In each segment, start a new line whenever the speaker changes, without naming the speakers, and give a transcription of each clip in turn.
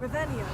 Revelio.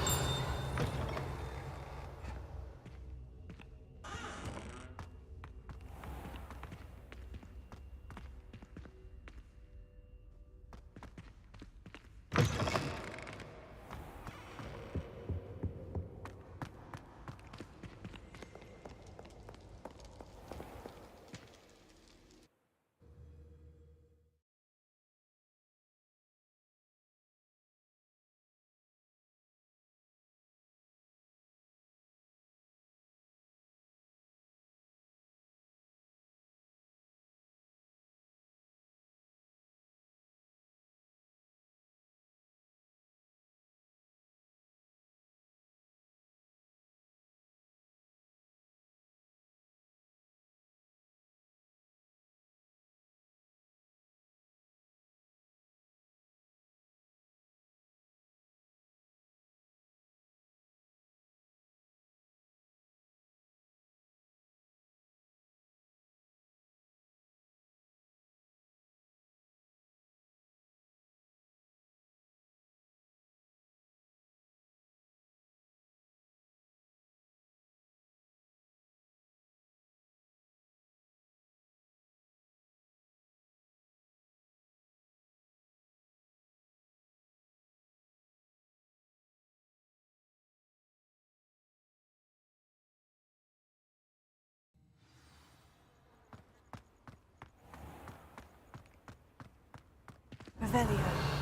Revelio.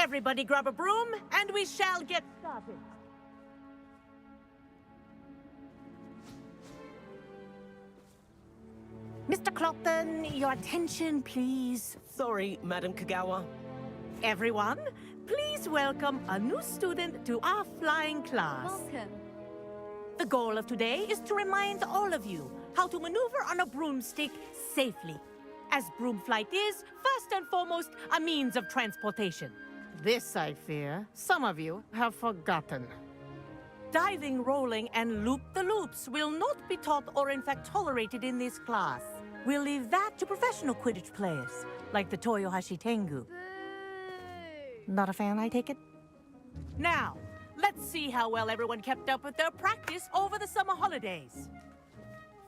Everybody grab a broom, and we shall get started. Mr. Clopton, your attention, please.
Sorry, Madam Kagawa.
Everyone, please welcome a new student to our flying class.
Welcome.
The goal of today is to remind all of you how to maneuver on a broomstick safely, as broom flight is, first and foremost, a means of transportation. This, I fear, some of you have forgotten. Diving, rolling, and loop-the-loops will not be taught or in fact tolerated in this class. We'll leave that to professional Quidditch players, like the Toyohashi Tengu.
Boo!
Not a fan, I take it? Now, let's see how well everyone kept up with their practice over the summer holidays.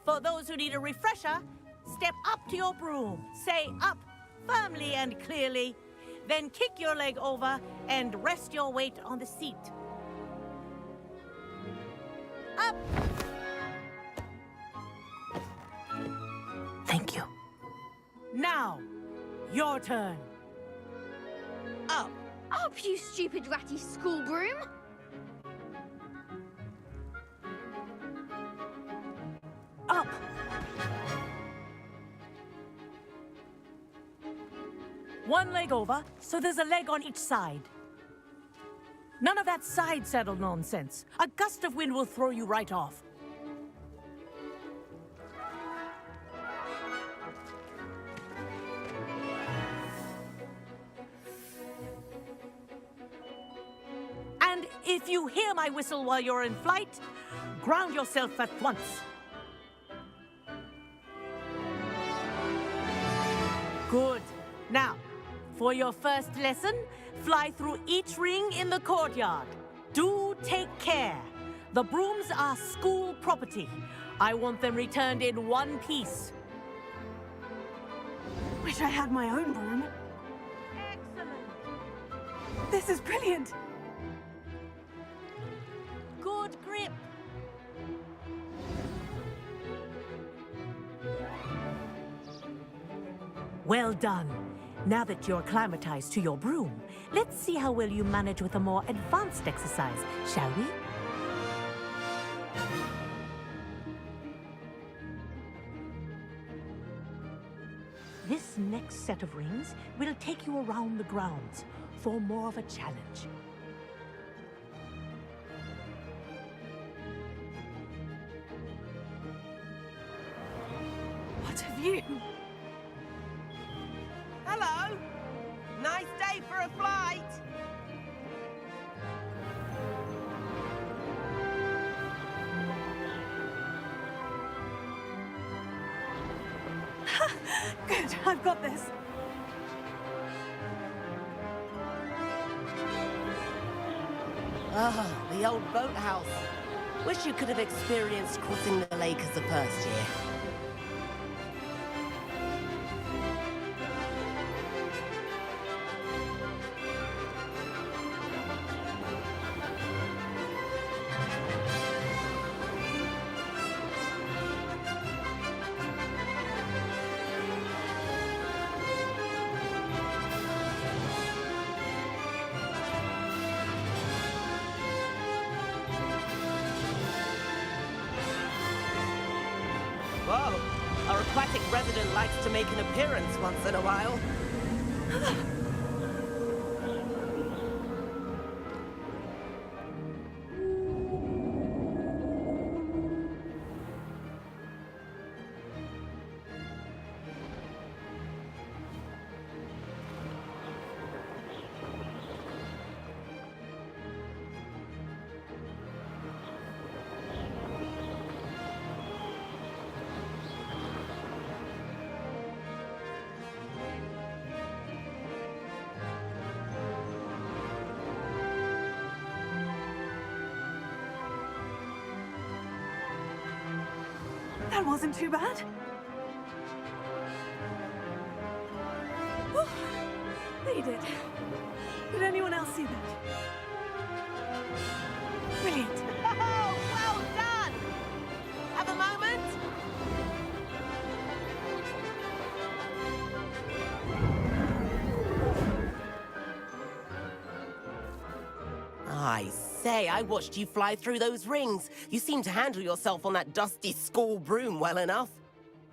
For those who need a refresher, step up to your broom, say up firmly and clearly, then kick your leg over and rest your weight on the seat. Up! Thank you. Now, your turn. Up.
Up, you stupid ratty school broom!
Up! One leg over, so there's a leg on each side. None of that side saddle nonsense. A gust of wind will throw you right off. And if you hear my whistle while you're in flight, ground yourself at once. Good. Now, for your first lesson, fly through each ring in the courtyard. Do take care. The brooms are school property. I want them returned in one piece.
Wish I had my own broom.
Excellent.
This is brilliant.
Good grip. Well done. Now that you're acclimatized to your broom, let's see how well you manage with a more advanced exercise, shall we? This next set of rings will take you around the grounds for more of a challenge.
What have you?
Hello! Nice day for a flight!
Good, I've got this.
Ah, the old boathouse. Wish you could have experienced crossing the lake as a first year. Whoa, our aquatic resident likes to make an appearance once in a while.
That wasn't too bad. Whew. They did. Did anyone else see that? Brilliant.
Oh, well done! Have a moment? I say, I watched you fly through those rings. You seem to handle yourself on that dusty school broom well enough.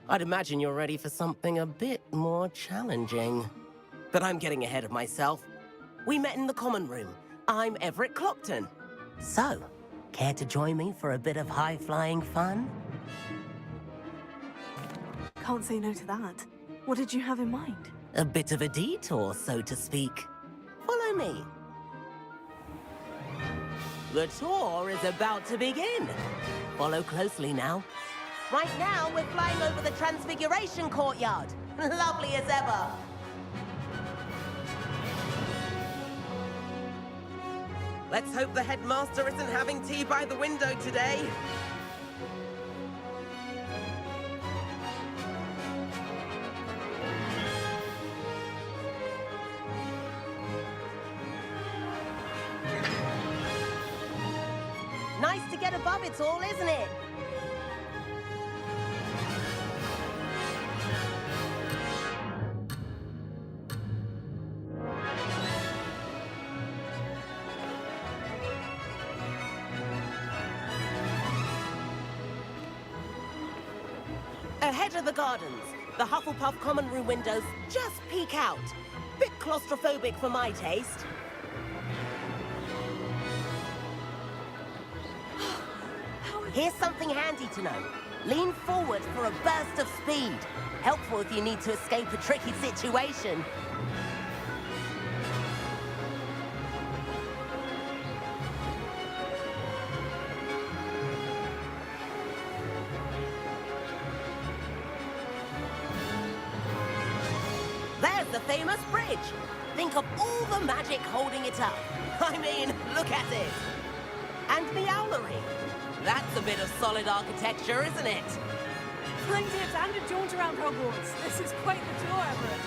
I'd imagine you're ready for something a bit more challenging. But I'm getting ahead of myself. We met in the common room. I'm Everett Clockton. So, care to join me for a bit of high-flying fun?
Can't say no to that. What did you have in mind?
A bit of a detour, so to speak. Follow me. The tour is about to begin. Follow closely now. Right now, we're flying over the Transfiguration Courtyard. Lovely as ever. Let's hope the headmaster isn't having tea by the window today. Nice to get above it all, isn't it? Ahead of the gardens, the Hufflepuff common room windows just peek out. Bit claustrophobic for my taste. Here's something handy to know. Lean forward for a burst of speed. Helpful if you need to escape a tricky situation. There's the famous bridge. Think of all the magic holding it up. I mean, look at it. And the owlery. That's a bit of solid architecture, isn't it?
Find it and a jaunt around Hogwarts. This is quite the tour, Everett.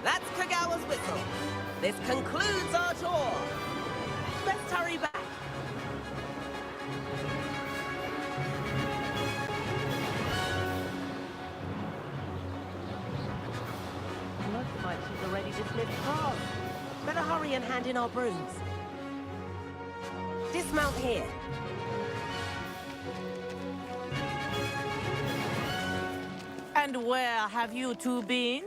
That's Kagawa's whistle. This concludes our tour. Let's hurry back. with class. Better hurry and hand in our brooms. Dismount here.
And where have you two been?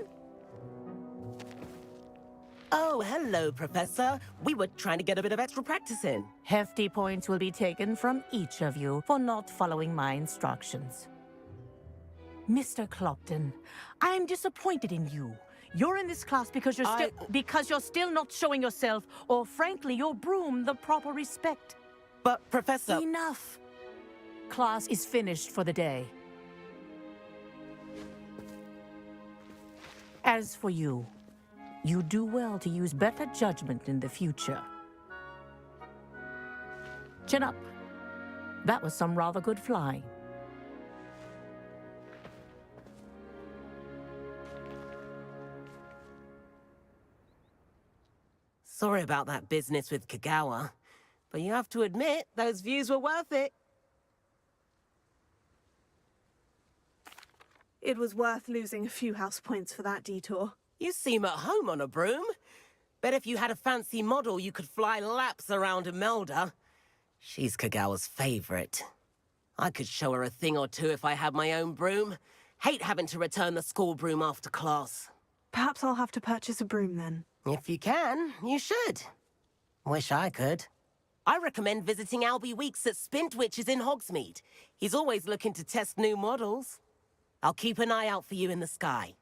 Oh, hello, Professor. We were trying to get a bit of extra practice in.
Hefty points will be taken from each of you for not following my instructions. Mr. Clopton, I am disappointed in you. You're in this class because you're still not showing yourself, or frankly, your broom, the proper respect.
But, Professor...
Enough. Class is finished for the day. As for you, you do well to use better judgment in the future. Chin up. That was some rather good flying.
Sorry about that business with Kagawa, but you have to admit, those views were worth it.
It was worth losing a few house points for that detour.
You seem at home on a broom. Bet if you had a fancy model, you could fly laps around Imelda. She's Kagawa's favorite. I could show her a thing or two if I had my own broom. Hate having to return the school broom after class.
Perhaps I'll have to purchase a broom then.
If you can, you should. Wish I could. I recommend visiting Albie Weeks at Spintwitches in Hogsmeade. He's always looking to test new models. I'll keep an eye out for you in the sky.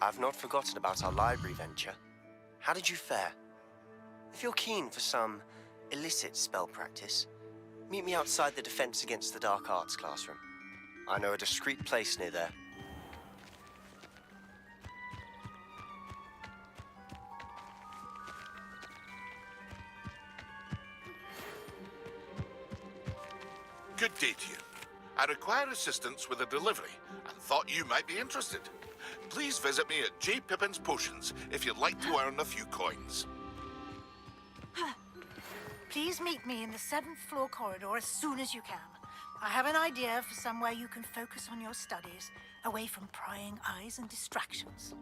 I've not forgotten about our library venture. How did you fare? If you're keen for some illicit spell practice, meet me outside the Defense Against the Dark Arts classroom. I know a discreet place near there.
Good day to you. I require assistance with a delivery and thought you might be interested. Please visit me at J. Pippin's Potions if you'd like to earn a few coins.
Please meet me in the 7th floor corridor as soon as you can. I have an idea for somewhere you can focus on your studies, away from prying eyes and distractions.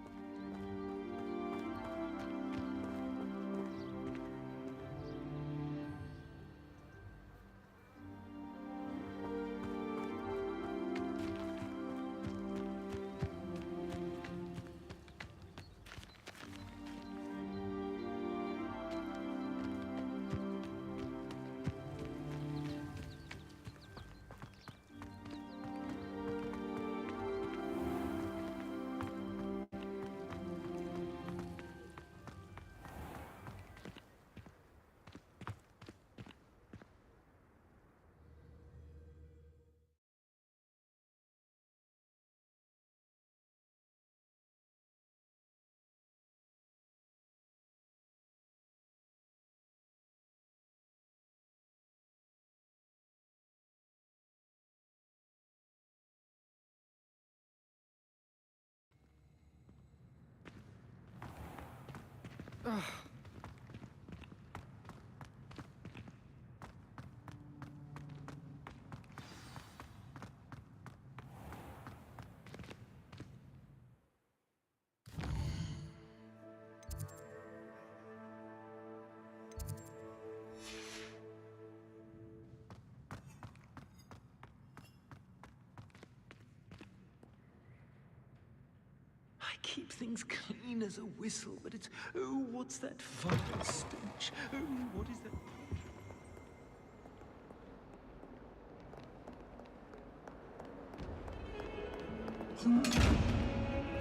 keep things clean as a whistle, but it's, oh, what's that vile stench? Oh, what is that?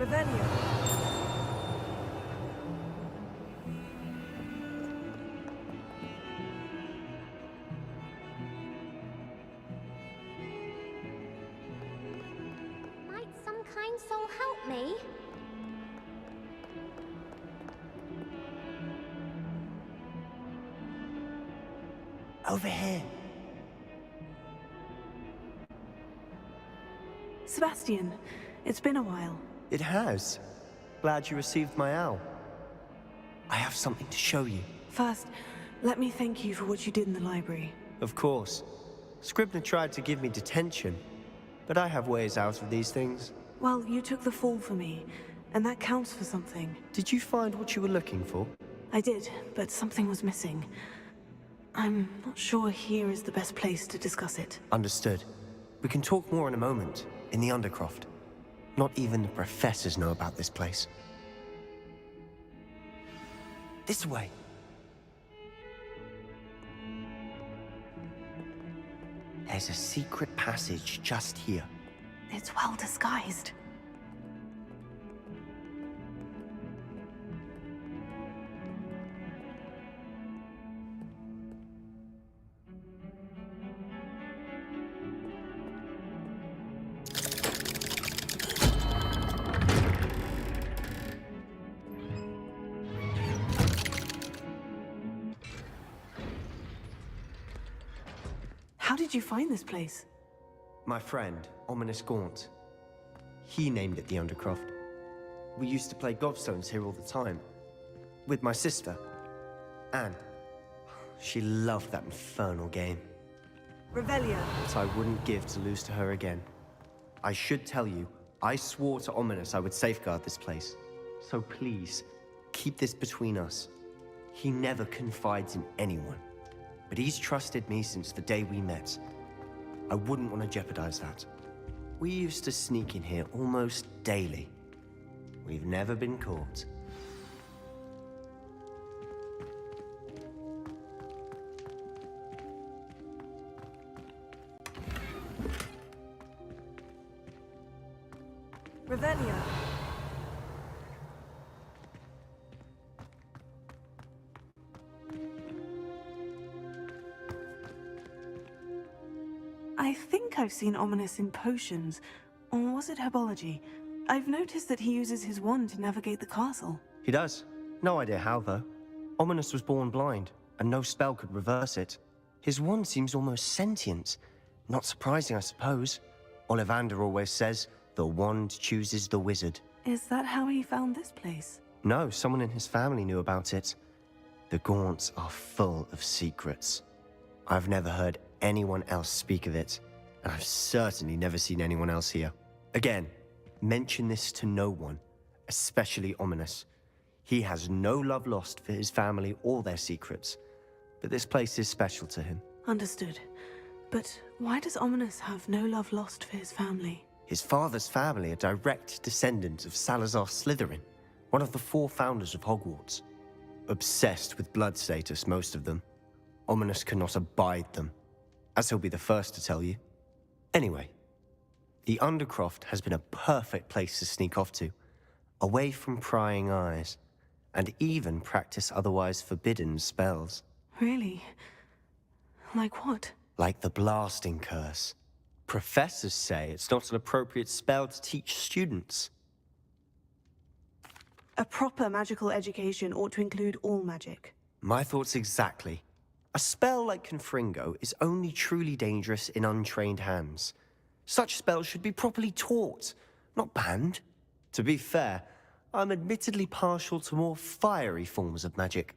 Revelio.
Might some kind soul help me?
Over here.
Sebastian, it's been a while.
It has. Glad you received my owl. I have something to show you.
First, let me thank you for what you did in the library.
Of course. Scribner tried to give me detention, but I have ways out of these things.
Well, you took the fall for me, and that counts for something.
Did you find what you were looking for?
I did, but something was missing. I'm not sure here is the best place to discuss it.
Understood. We can talk more in a moment, in the Undercroft. Not even the professors know about this place. This way. There's a secret passage just here.
It's well disguised. How did you find this place?
My friend, Ominous Gaunt. He named it the Undercroft. We used to play gobstones here all the time. With my sister, Anne. She loved that infernal game.
Revelio.
But I wouldn't give to lose to her again. I should tell you, I swore to Ominous I would safeguard this place. So please, keep this between us. He never confides in anyone. But he's trusted me since the day we met. I wouldn't want to jeopardize that. We used to sneak in here almost daily. We've never been caught.
Revelio. I think I've seen Ominous in potions, or was it herbology? I've noticed that he uses his wand to navigate the castle.
He does. No idea how, though. Ominous was born blind, and no spell could reverse it. His wand seems almost sentient. Not surprising, I suppose. Ollivander always says, the wand chooses the wizard.
Is that how he found this place?
No, someone in his family knew about it. The Gaunts are full of secrets. I've never heard anyone else speak of it, and I've certainly never seen anyone else here. Again, mention this to no one, especially Ominous. He has no love lost for his family or their secrets, but this place is special to him.
Understood. But why does Ominous have no love lost for his family?
His father's family are direct descendants of Salazar Slytherin, one of the 4 founders of Hogwarts. Obsessed with blood status, most of them. Ominous cannot abide them, as he'll be the first to tell you. Anyway, the Undercroft has been a perfect place to sneak off to, away from prying eyes, and even practice otherwise forbidden spells.
Really? Like what?
Like the blasting curse. Professors say it's not an appropriate spell to teach students.
A proper magical education ought to include all magic.
My thoughts exactly. A spell like Confringo is only truly dangerous in untrained hands. Such spells should be properly taught, not banned. To be fair, I'm admittedly partial to more fiery forms of magic.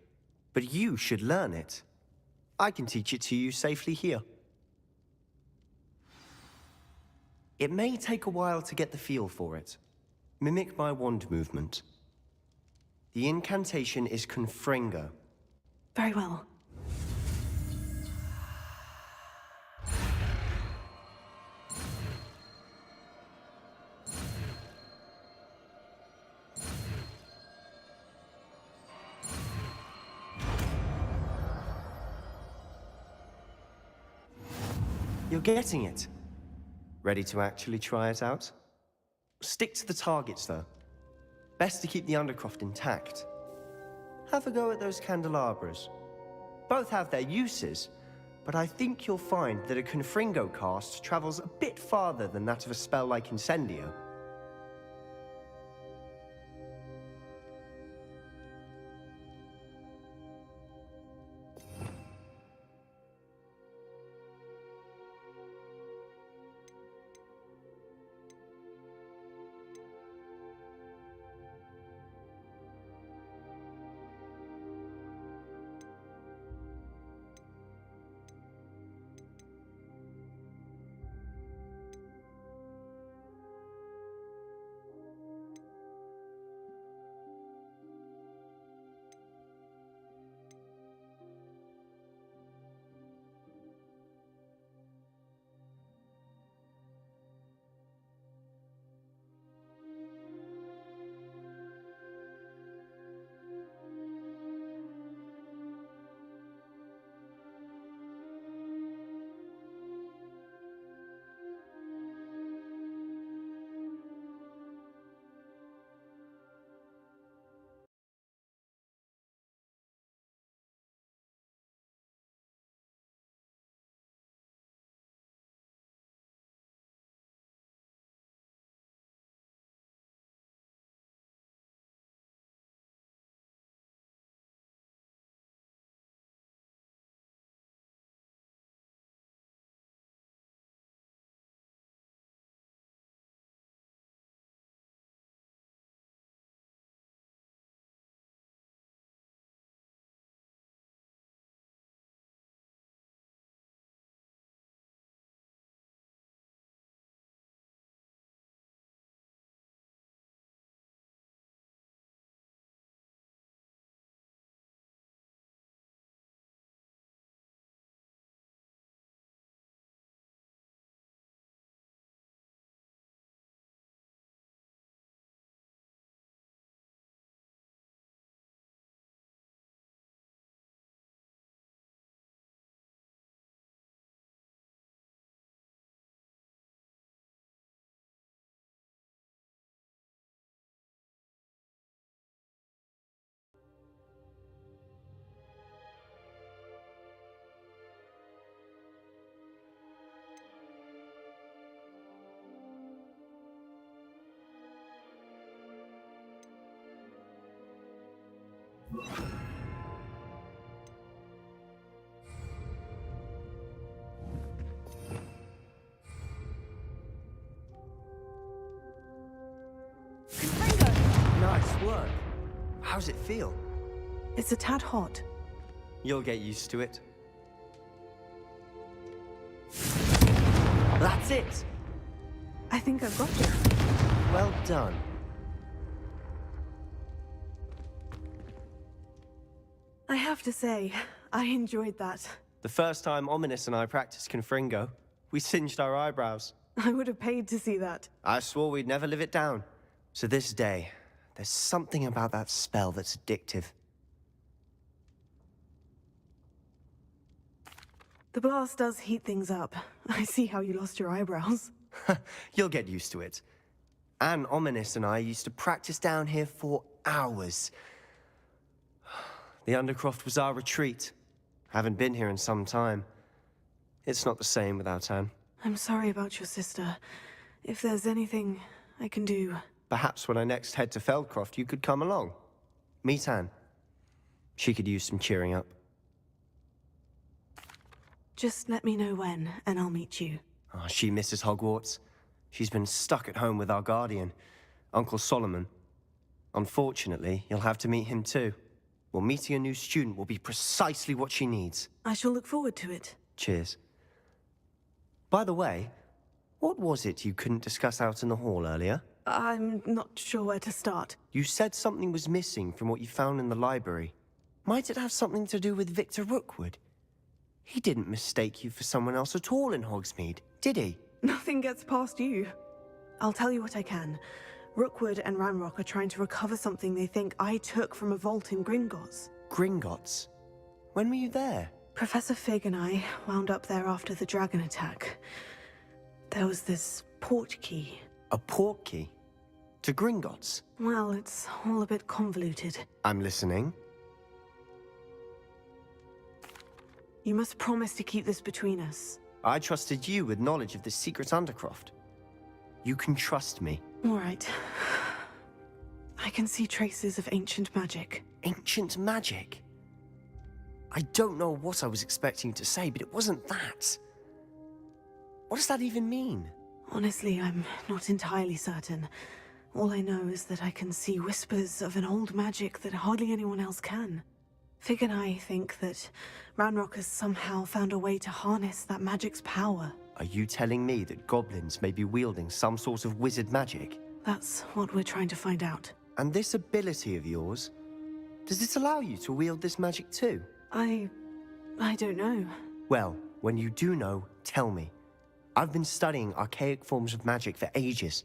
But you should learn it. I can teach it to you safely here. It may take a while to get the feel for it. Mimic my wand movement. The incantation is Confringo.
Very well.
You're getting it. Ready to actually try it out? Stick to the targets, though. Best to keep the Undercroft intact. Have a go at those candelabras. Both have their uses, but I think you'll find that a Confringo cast travels a bit farther than that of a spell like Incendio. Nice work. How's it feel?
It's a tad hot.
You'll get used to it. That's it!
I think I've got it.
Well done.
I have to say, I enjoyed that.
The first time Ominous and I practiced Confringo, we singed our eyebrows.
I would have paid to see that.
I swore we'd never live it down. So this day, there's something about that spell that's addictive.
The blast does heat things up. I see how you lost your eyebrows.
You'll get used to it. Anne, Ominous, and I used to practice down here for hours. The Undercroft was our retreat. Haven't been here in some time. It's not the same without Anne.
I'm sorry about your sister. If there's anything I can do...
Perhaps when I next head to Feldcroft, you could come along. Meet Anne. She could use some cheering up.
Just let me know when, and I'll meet you.
Oh, she misses Hogwarts. She's been stuck at home with our guardian, Uncle Solomon. Unfortunately, you'll have to meet him too. Well, meeting a new student will be precisely what she needs.
I shall look forward to it.
Cheers. By the way, what was it you couldn't discuss out in the hall earlier?
I'm not sure where to start.
You said something was missing from what you found in the library. Might it have something to do with Victor Rookwood? He didn't mistake you for someone else at all in Hogsmeade, did he?
Nothing gets past you. I'll tell you what I can. Rookwood and Ranrock are trying to recover something they think I took from a vault in Gringotts.
Gringotts? When were you there?
Professor Fig and I wound up there after the dragon attack. There was this port key.
A port key? To Gringotts?
Well, it's all a bit convoluted.
I'm listening.
You must promise to keep this between us.
I trusted you with knowledge of the secret Undercroft. You can trust me.
All right. I can see traces of ancient magic.
Ancient magic? I don't know what I was expecting you to say, but it wasn't that. What does that even mean?
Honestly, I'm not entirely certain. All I know is that I can see whispers of an old magic that hardly anyone else can. Fig and I think that Ranrock has somehow found a way to harness that magic's power.
Are you telling me that goblins may be wielding some sort of wizard magic?
That's what we're trying to find out.
And this ability of yours, does it allow you to wield this magic too?
I don't know.
Well, when you do know, tell me. I've been studying archaic forms of magic for ages.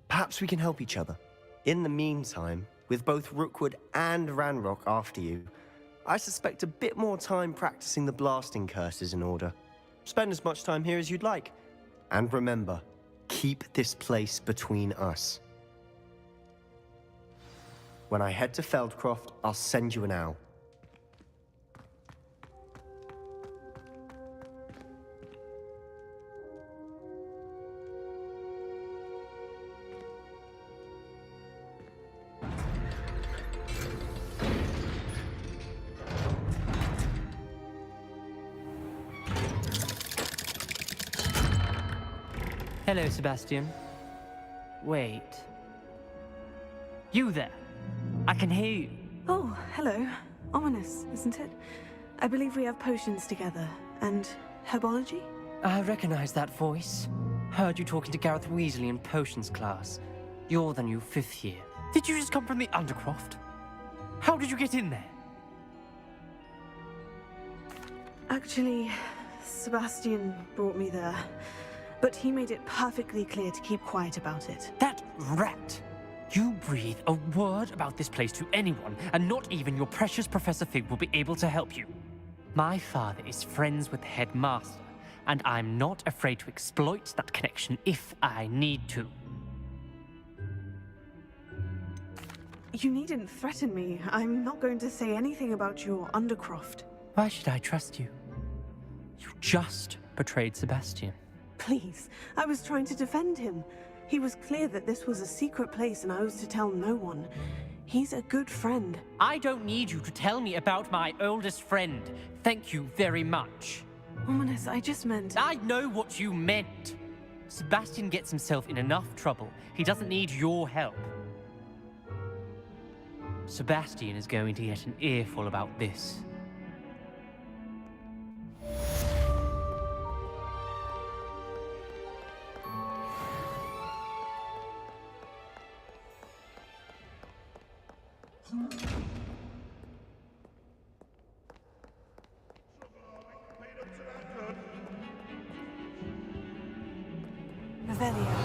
Perhaps we can help each other. In the meantime, with both Rookwood and Ranrock after you, I suspect a bit more time practicing the blasting curse is in order. Spend as much time here as you'd like. And remember, keep this place between us. When I head to Feldcroft, I'll send you an owl.
Hello, Sebastian. Wait. You there? I can hear you.
Oh, hello. Ominous, isn't it? I believe we have potions together. And herbology?
I recognize that voice. Heard you talking to Gareth Weasley in potions class. You're the new 5th year. Did you just come from the Undercroft? How did you get in there?
Actually, Sebastian brought me there. But he made it perfectly clear to keep quiet about it.
That rat! You breathe a word about this place to anyone, and not even your precious Professor Fig will be able to help you. My father is friends with the headmaster, and I'm not afraid to exploit that connection if I need to.
You needn't threaten me. I'm not going to say anything about your Undercroft.
Why should I trust you? You just betrayed Sebastian.
Please, I was trying to defend him. He was clear that this was a secret place and I was to tell no one. He's a good friend.
I don't need you to tell me about my oldest friend. Thank you very much.
Ominous, I just meant...
I know what you meant. Sebastian gets himself in enough trouble. He doesn't need your help. Sebastian is going to get an earful about this.
Revelio.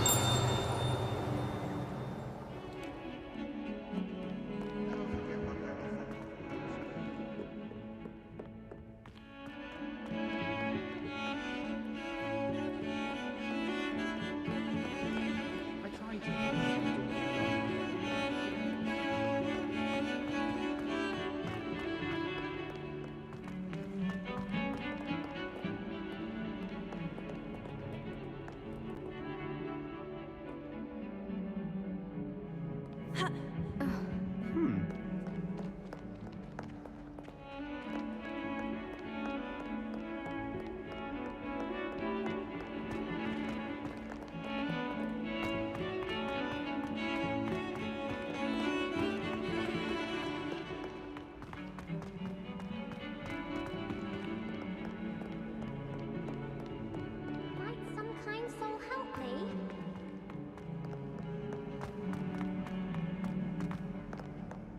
Might some kind soul help me?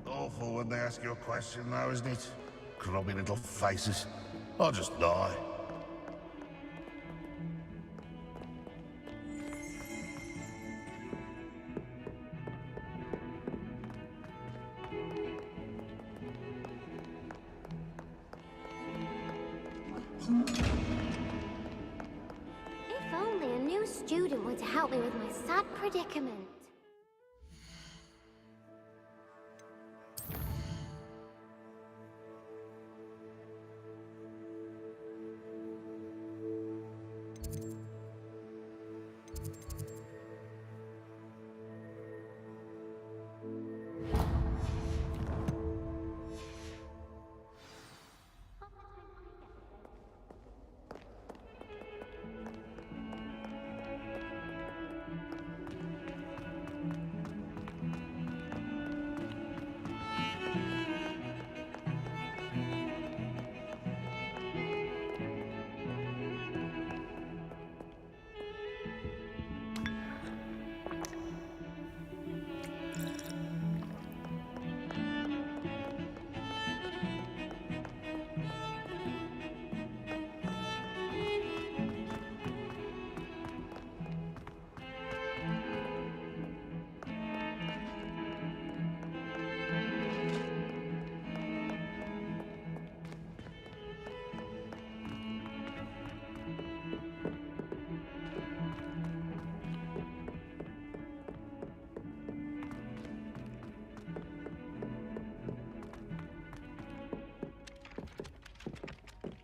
Awful when they ask you a question now, isn't it? Grubby little faces. I'll just die.
If only a new student were to help me with my sad predicament.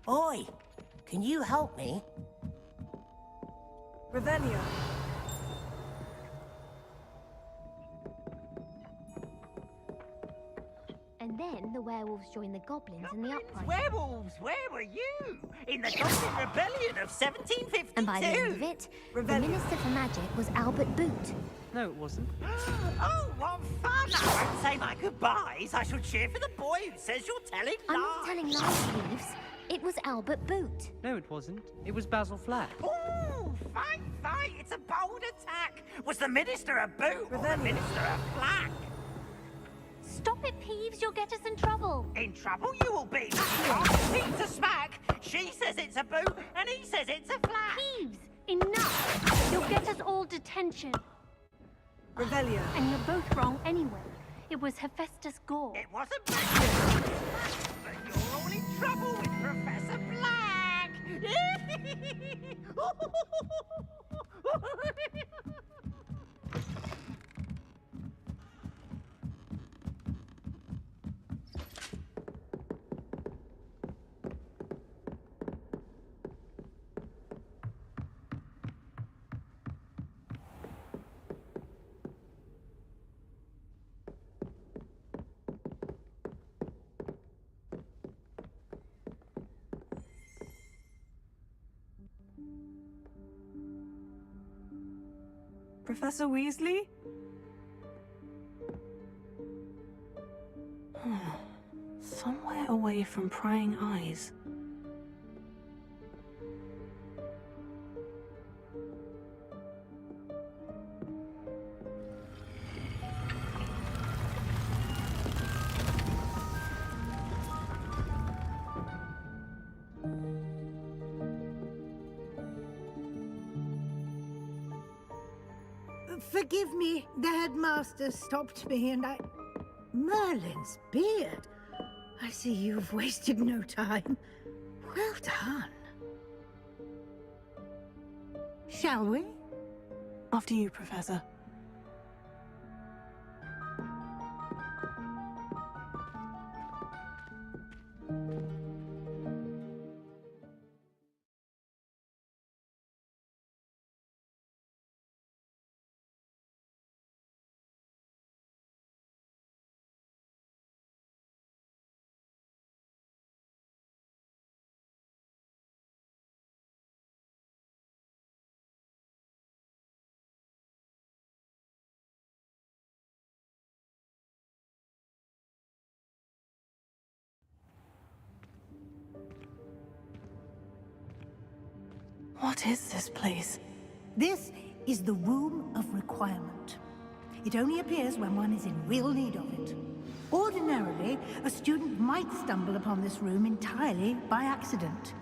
Oi! Can you help me?
Revelio.
And then the werewolves joined the goblins in the uprising.
Werewolves, where were you? In the Goblin Rebellion of 1752?
And by the end of it, the Minister for Magic was Albert Boot.
No, it wasn't.
Oh, what fun! I won't say my goodbyes. I shall cheer for the boy who says you're telling lies.
I'm not telling lies, Peeves. It was Albert Boot.
No, it wasn't. It was Basil Flack.
Ooh, fight! It's a bold attack. Was the Minister a boot or the Minister a flack?
Stop it, Peeves. You'll get us in trouble.
In trouble you will be. Pete's a smack. She says it's a boot, and he says it's a flack.
Peeves, enough. You'll get us all detention.
Revelio.
And you're both wrong anyway. It was Hephaestus Gore.
It wasn't Black. But you're all in trouble with Professor Black.
Professor Weasley? Somewhere away from prying eyes.
Forgive me, the headmaster stopped me and I... Merlin's beard. I see you've wasted no time. Well done. Shall we?
After you, Professor. What is this place?
This is the Room of Requirement. It only appears when one is in real need of it. Ordinarily, a student might stumble upon this room entirely by accident.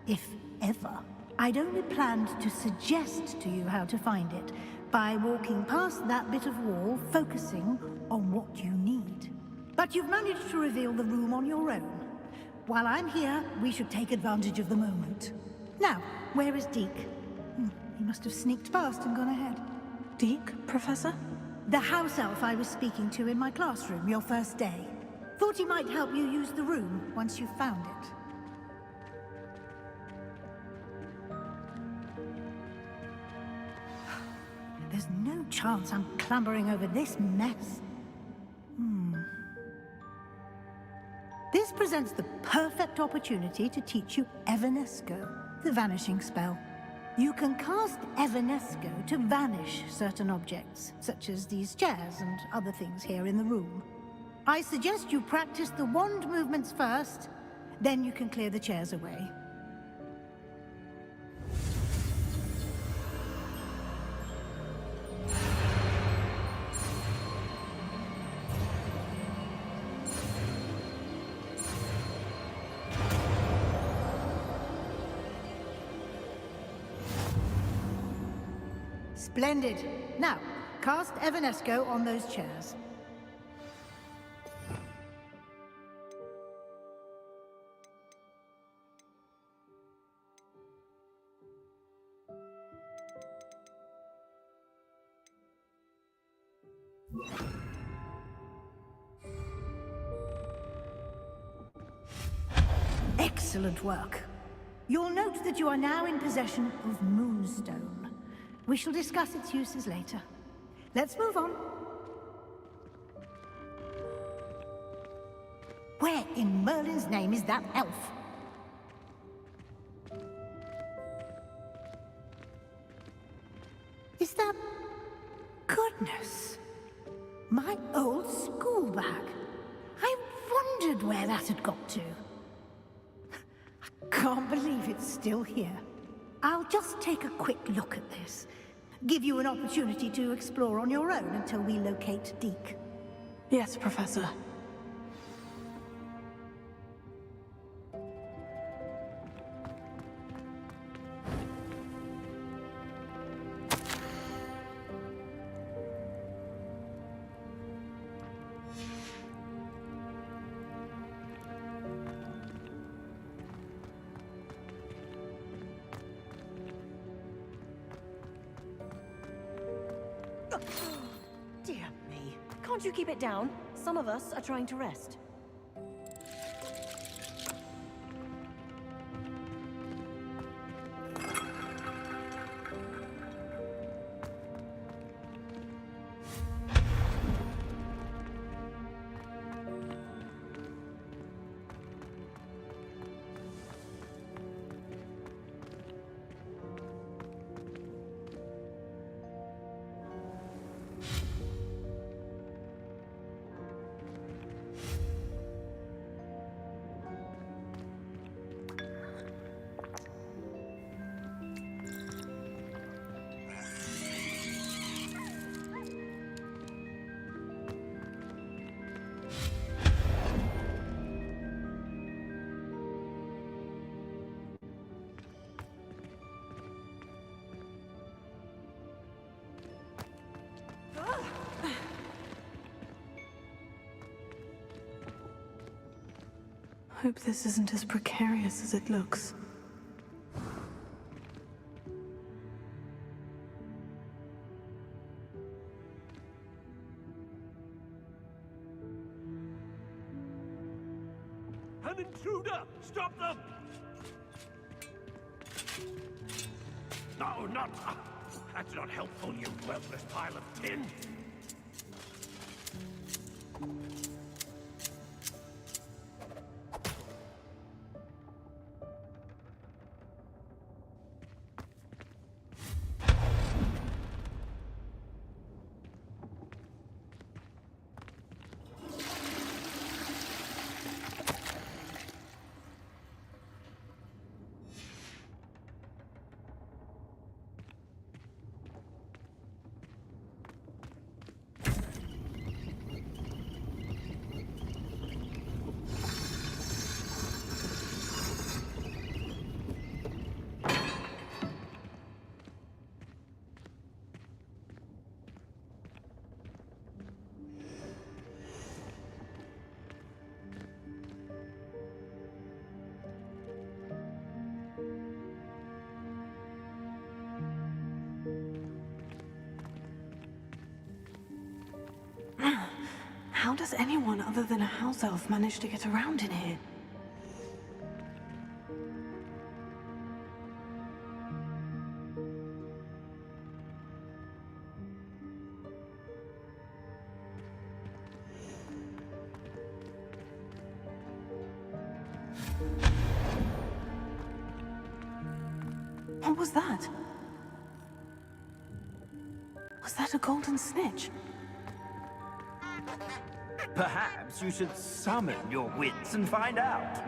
If ever. I'd only planned to suggest to you how to find it by walking past that bit of wall, focusing on what you need. But you've managed to reveal the room on your own. While I'm here, we should take advantage of the moment. Now, where is Deke? He must have sneaked past and gone ahead.
Deke, Professor?
The house elf I was speaking to in my classroom your first day. Thought he might help you use the room once you've found it. There's no chance I'm clambering over this mess. This presents the perfect opportunity to teach you Evanesco, the vanishing spell. You can cast Evanesco to vanish certain objects, such as these chairs and other things here in the room. I suggest you practice the wand movements first, then you can clear the chairs away. Splendid. Now, cast Evanesco on those chairs. Excellent work. You'll note that you are now in possession of Moonstone. We shall discuss its uses later. Let's move on. Where in Merlin's name is that elf? Is that... Goodness! My old school bag. I wondered where that had got to. I can't believe it's still here. I'll just take a quick look at this. Give you an opportunity to explore on your own until we locate Deke.
Yes, Professor.
Dear me. Can't you keep it down? Some of us are trying to rest.
Hope this isn't as precarious as it looks.
An intruder! Stop them! No, not... That's not helpful, you worthless pile of tin!
does anyone other than a house elf manage to get around in here? What was that? Was that a golden snitch?
Perhaps you should summon your wits and find out.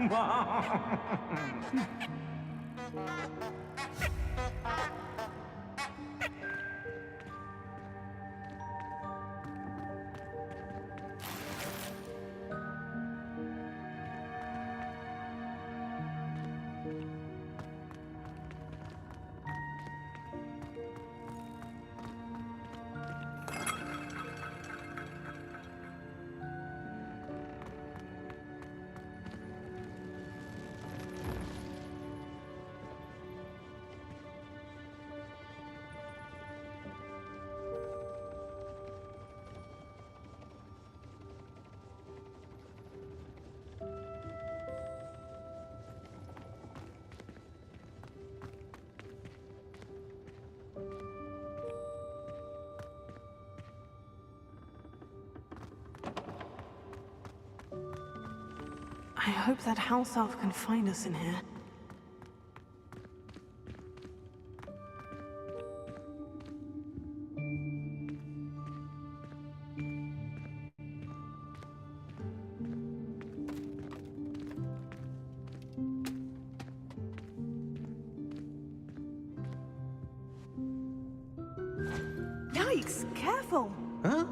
I hope that house elf can find us in here.
Yikes! Careful!
Huh?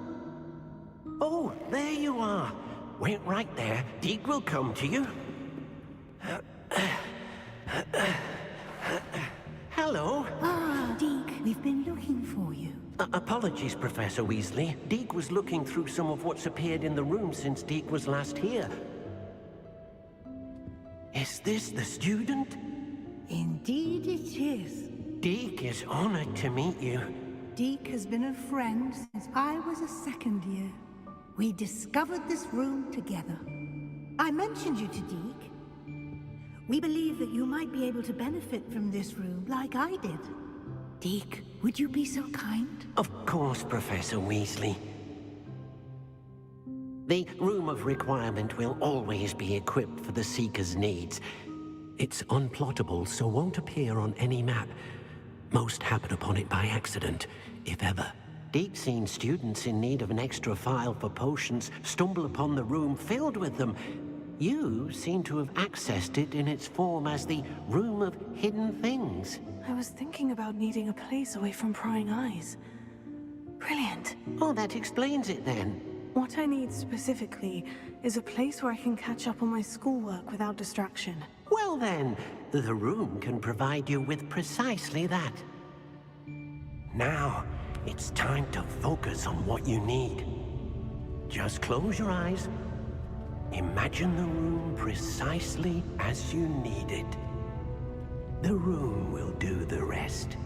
Oh, there you are. Wait right there. Deke will come to you. Hello.
Ah, Deke, we've been looking for you.
Apologies, Professor Weasley. Deke was looking through some of what's appeared in the room since Deke was last here. Is this the student?
Indeed it is.
Deke is honored to meet you.
Deke has been a friend since I was a second year. We discovered this room together. I mentioned you to Deke. We believe that you might be able to benefit from this room like I did. Deke, would you be so kind?
Of course, Professor Weasley. The Room of Requirement will always be equipped for the Seeker's needs. It's unplottable, so won't appear on any map. Most happen upon it by accident, if ever. Deke's seen students in need of an extra file for potions stumble upon the room filled with them. You seem to have accessed it in its form as the Room of Hidden Things.
I was thinking about needing a place away from prying eyes. Brilliant.
Oh, that explains it then.
What I need specifically is a place where I can catch up on my schoolwork without distraction.
Well then, the room can provide you with precisely that. Now, it's time to focus on what you need. Just close your eyes. Imagine the room precisely as you need it. The room will do the rest.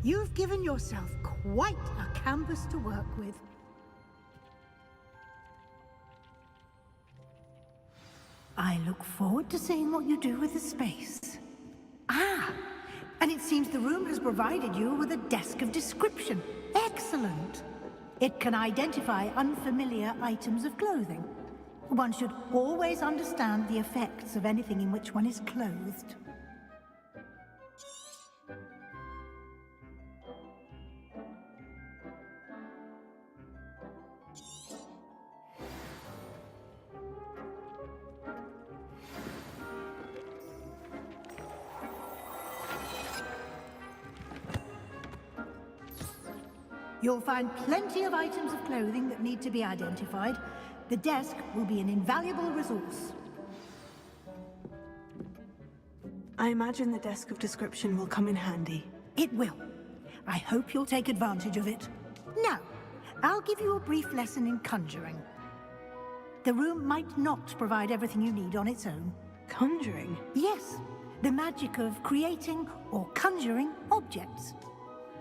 You've given yourself quite a canvas to work with. I look forward to seeing what you do with the space. Ah, and it seems the room has provided you with a desk of description. Excellent. It can identify unfamiliar items of clothing. One should always understand the effects of anything in which one is clothed. You'll find plenty of items of clothing that need to be identified. The desk will be an invaluable resource.
I imagine the desk of description will come in handy.
It will. I hope you'll take advantage of it. Now, I'll give you a brief lesson in conjuring. The room might not provide everything you need on its own.
Conjuring?
Yes, the magic of creating or conjuring objects.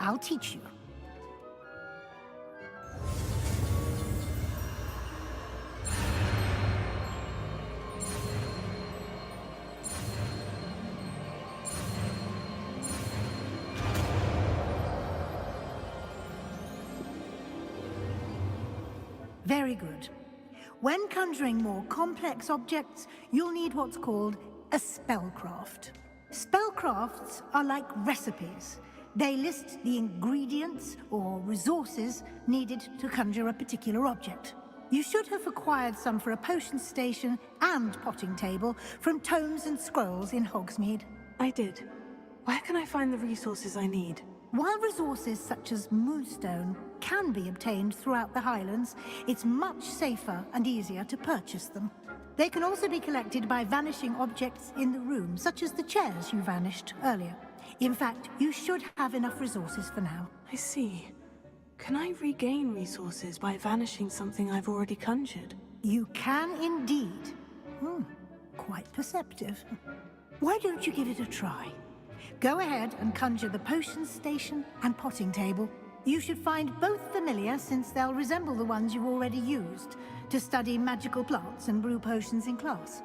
I'll teach you. Very good. When conjuring more complex objects, you'll need what's called a spellcraft. Spellcrafts are like recipes. They list the ingredients or resources needed to conjure a particular object. You should have acquired some for a potion station and potting table from tomes and scrolls in Hogsmeade.
I did. Where can I find the resources I need?
While resources such as moonstone can be obtained throughout the Highlands, it's much safer and easier to purchase them. They can also be collected by vanishing objects in the room, such as the chairs you vanished earlier. In fact, you should have enough resources for now.
I see. Can I regain resources by vanishing something I've already conjured?
You can indeed. Quite perceptive. Why don't you give it a try? Go ahead and conjure the potion station and potting table. You should find both familiar, since they'll resemble the ones you've already used to study magical plants and brew potions in class.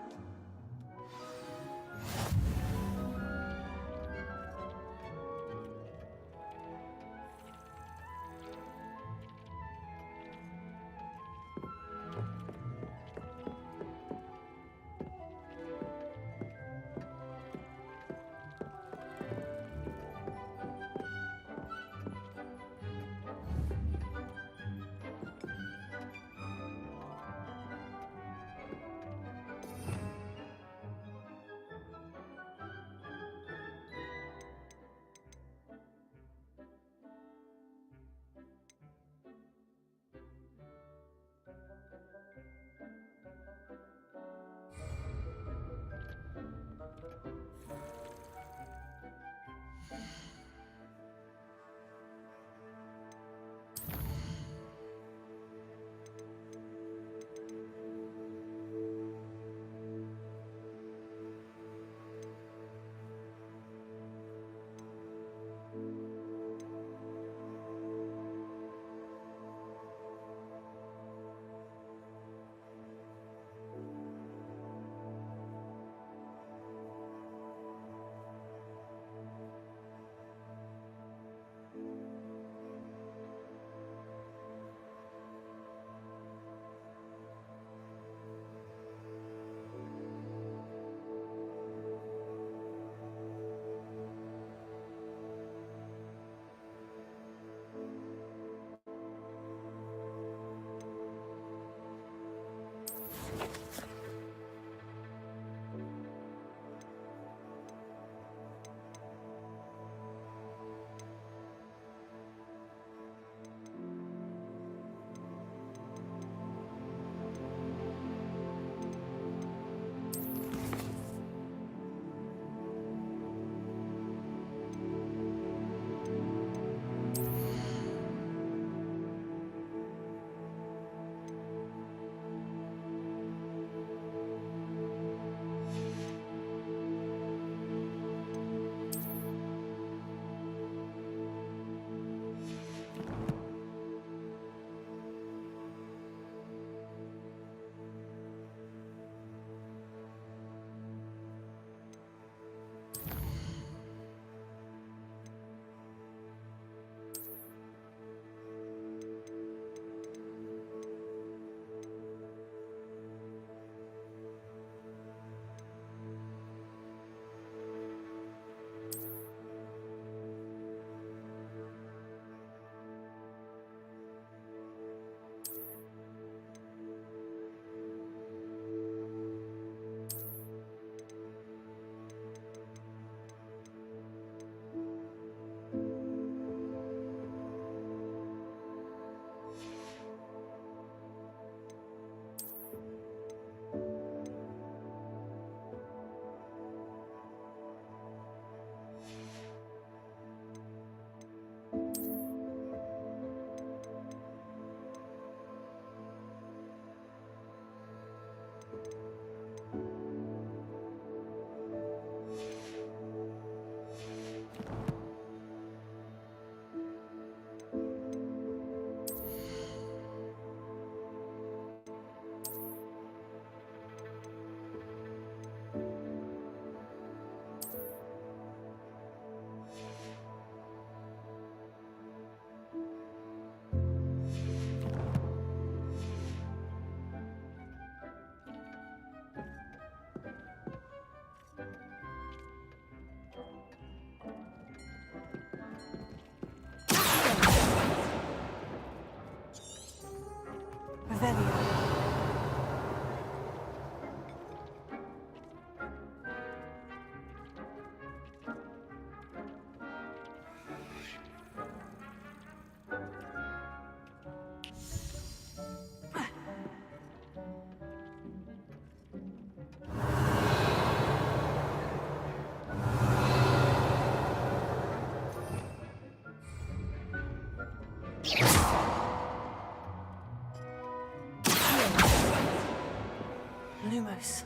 close.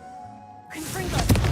Confringo!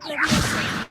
Repair.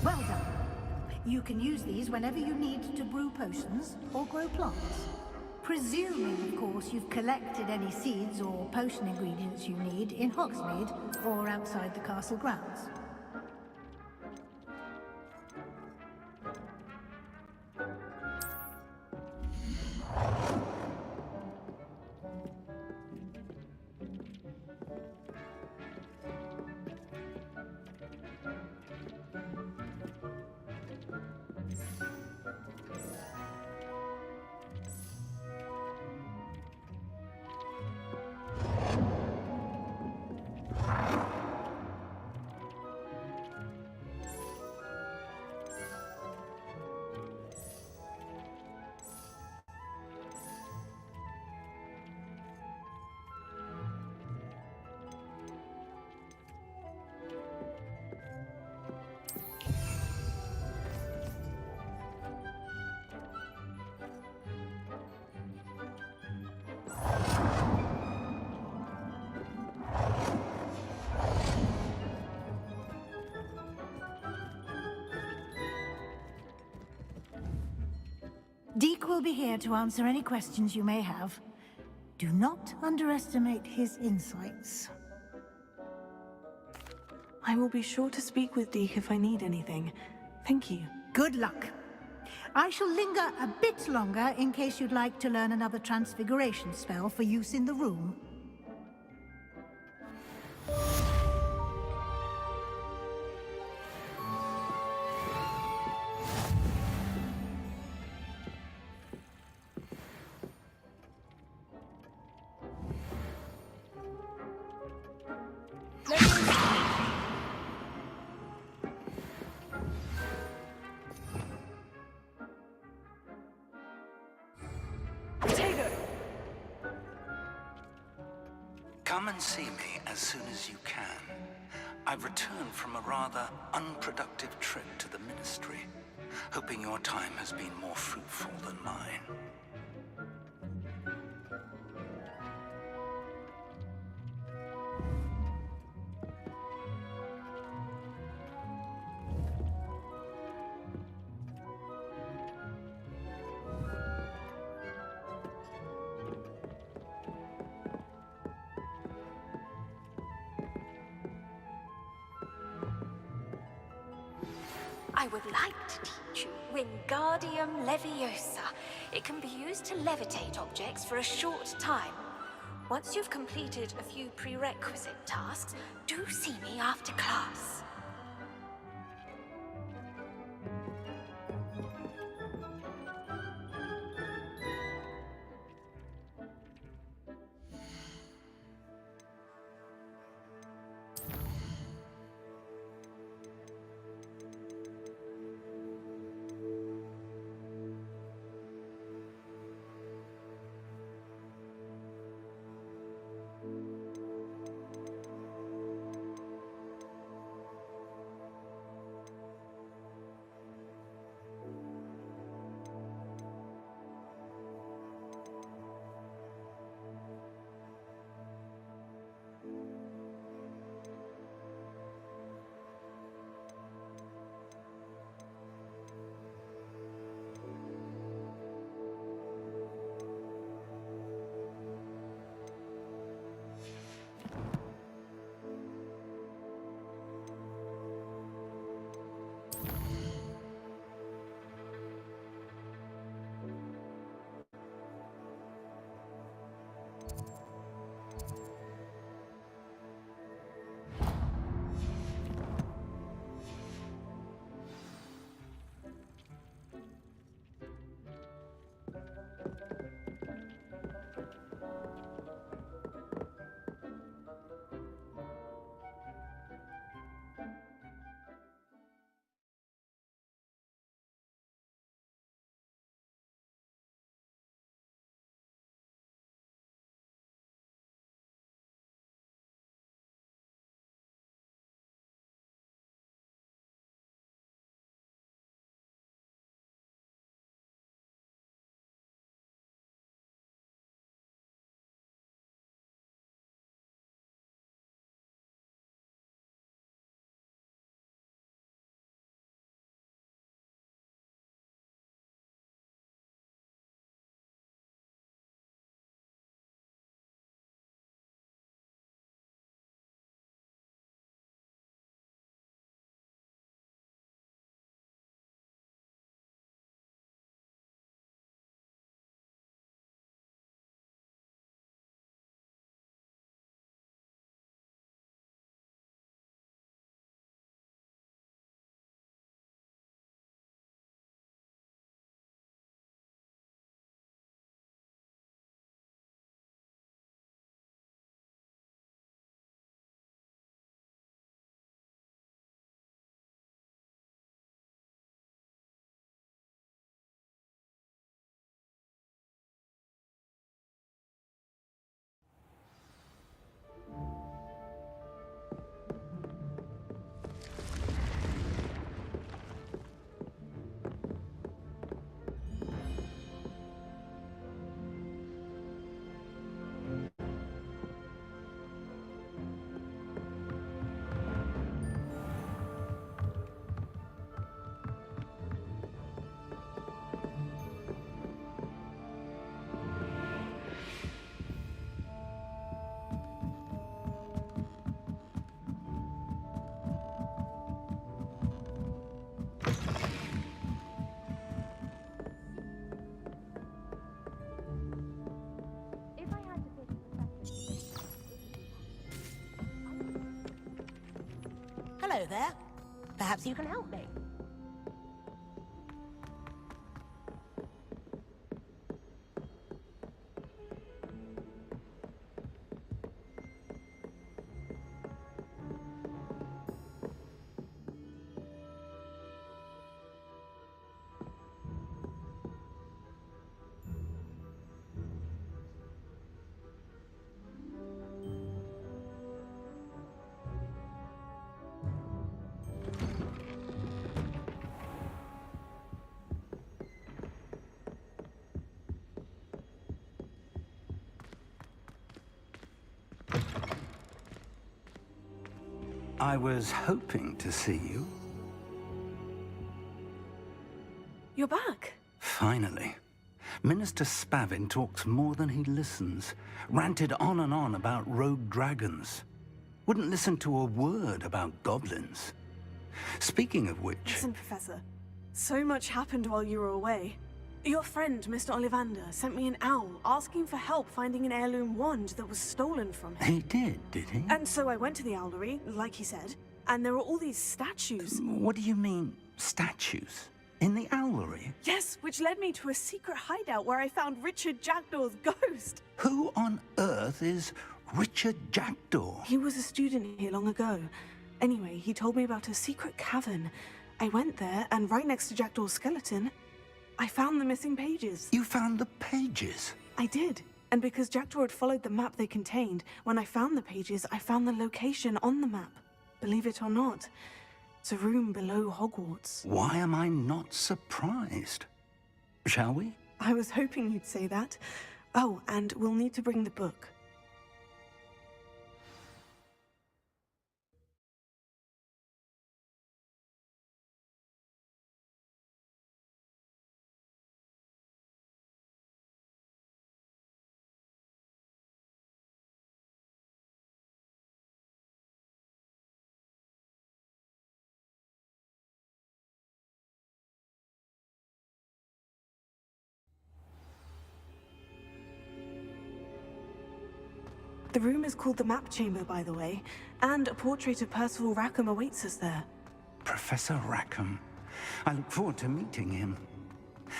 Well done. You can use these whenever you need to brew potions or grow plants. Presuming, of course, you've collected any seeds or potion ingredients you need in Hogsmeade or outside the castle grounds. Deke will be here to answer any questions you may have. Do not underestimate his insights.
I will be sure to speak with Deke if I need anything. Thank you.
Good luck. I shall linger a bit longer in case you'd like to learn another transfiguration spell for use in the room.
Come and see me as soon as you can. I've returned from a rather unproductive trip to the Ministry, hoping your time has been more fruitful than mine.
I would like to teach you Wingardium Leviosa. It can be used to levitate objects for a short time. Once you've completed a few prerequisite tasks, do see me after class.
there. Perhaps you can help me.
I was hoping to see you.
You're back.
Finally. Minister Spavin talks more than he listens. Ranted on and on about rogue dragons. Wouldn't listen to a word about goblins. Speaking of which...
Listen, Professor. So much happened while you were away. Your friend, Mr. Ollivander, sent me an owl asking for help finding an heirloom wand that was stolen from him.
He did he?
And so I went to the owlery, like he said, and there were all these statues.
What do you mean, statues? In the owlery?
Yes, which led me to a secret hideout where I found Richard Jackdaw's ghost.
Who on earth is Richard Jackdaw?
He was a student here long ago. Anyway, he told me about a secret cavern. I went there, and right next to Jackdaw's skeleton, I found the missing pages.
You found the pages?
I did. And because Jackdaw had followed the map they contained, when I found the pages, I found the location on the map. Believe it or not, it's a room below Hogwarts.
Why am I not surprised? Shall we?
I was hoping you'd say that. Oh, and we'll need to bring the book. The room is called the Map Chamber, by the way, and a portrait of Percival Rackham awaits us there.
Professor Rackham. I look forward to meeting him.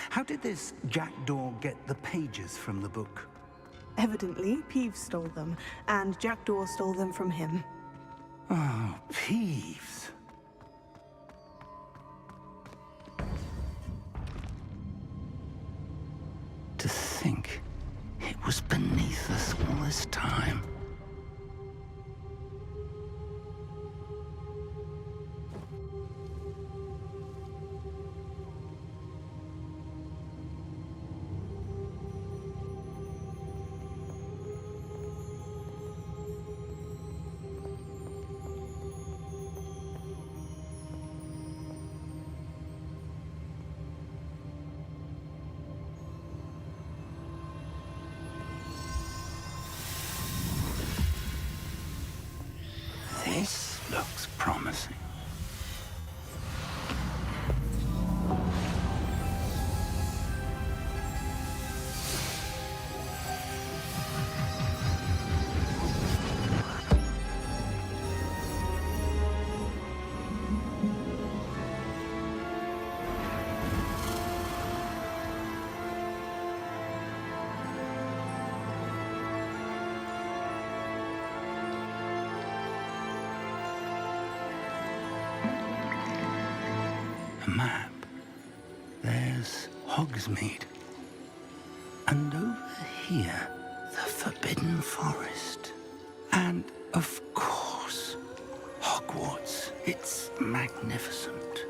How did this Jackdaw get the pages from the book?
Evidently, Peeves stole them, and Jackdaw stole them from him.
Oh, Peeves. To think it was beneath us all this time. This looks promising. A map. There's Hogsmeade. And over here, the Forbidden Forest. And, of course, Hogwarts. It's magnificent.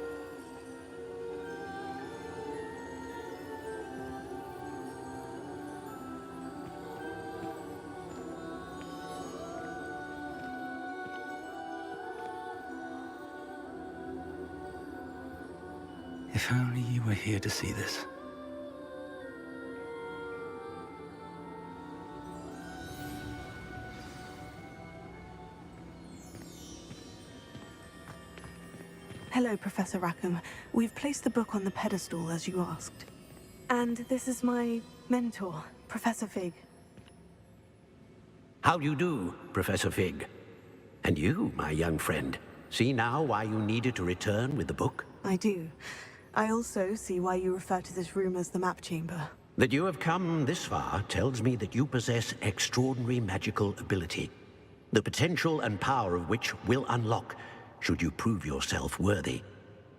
If only you were here to see this.
Hello, Professor Rackham. We've placed the book on the pedestal, as you asked. And this is my mentor, Professor Fig.
How do you do, Professor Fig? And you, my young friend. See now why you needed to return with the book?
I do. I also see why you refer to this room as the map chamber.
That you have come this far tells me that you possess extraordinary magical ability, the potential and power of which will unlock should you prove yourself worthy.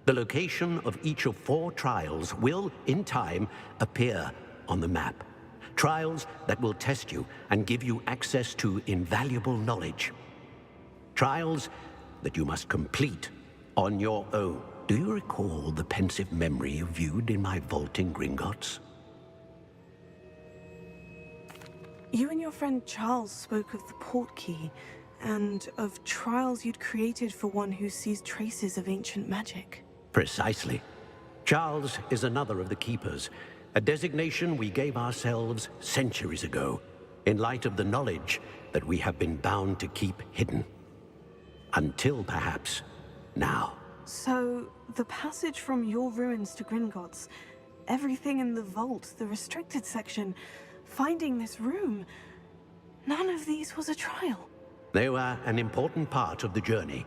The location of each of 4 trials will, in time, appear on the map. Trials that will test you and give you access to invaluable knowledge. Trials that you must complete on your own. Do you recall the pensive memory you viewed in my vault in Gringotts?
You and your friend Charles spoke of the port key, and of trials you'd created for one who sees traces of ancient magic.
Precisely. Charles is another of the Keepers, a designation we gave ourselves centuries ago, in light of the knowledge that we have been bound to keep hidden. Until perhaps now.
So, the passage from your ruins to Gringotts, everything in the vault, the restricted section, finding this room, none of these was a trial.
They were an important part of the journey,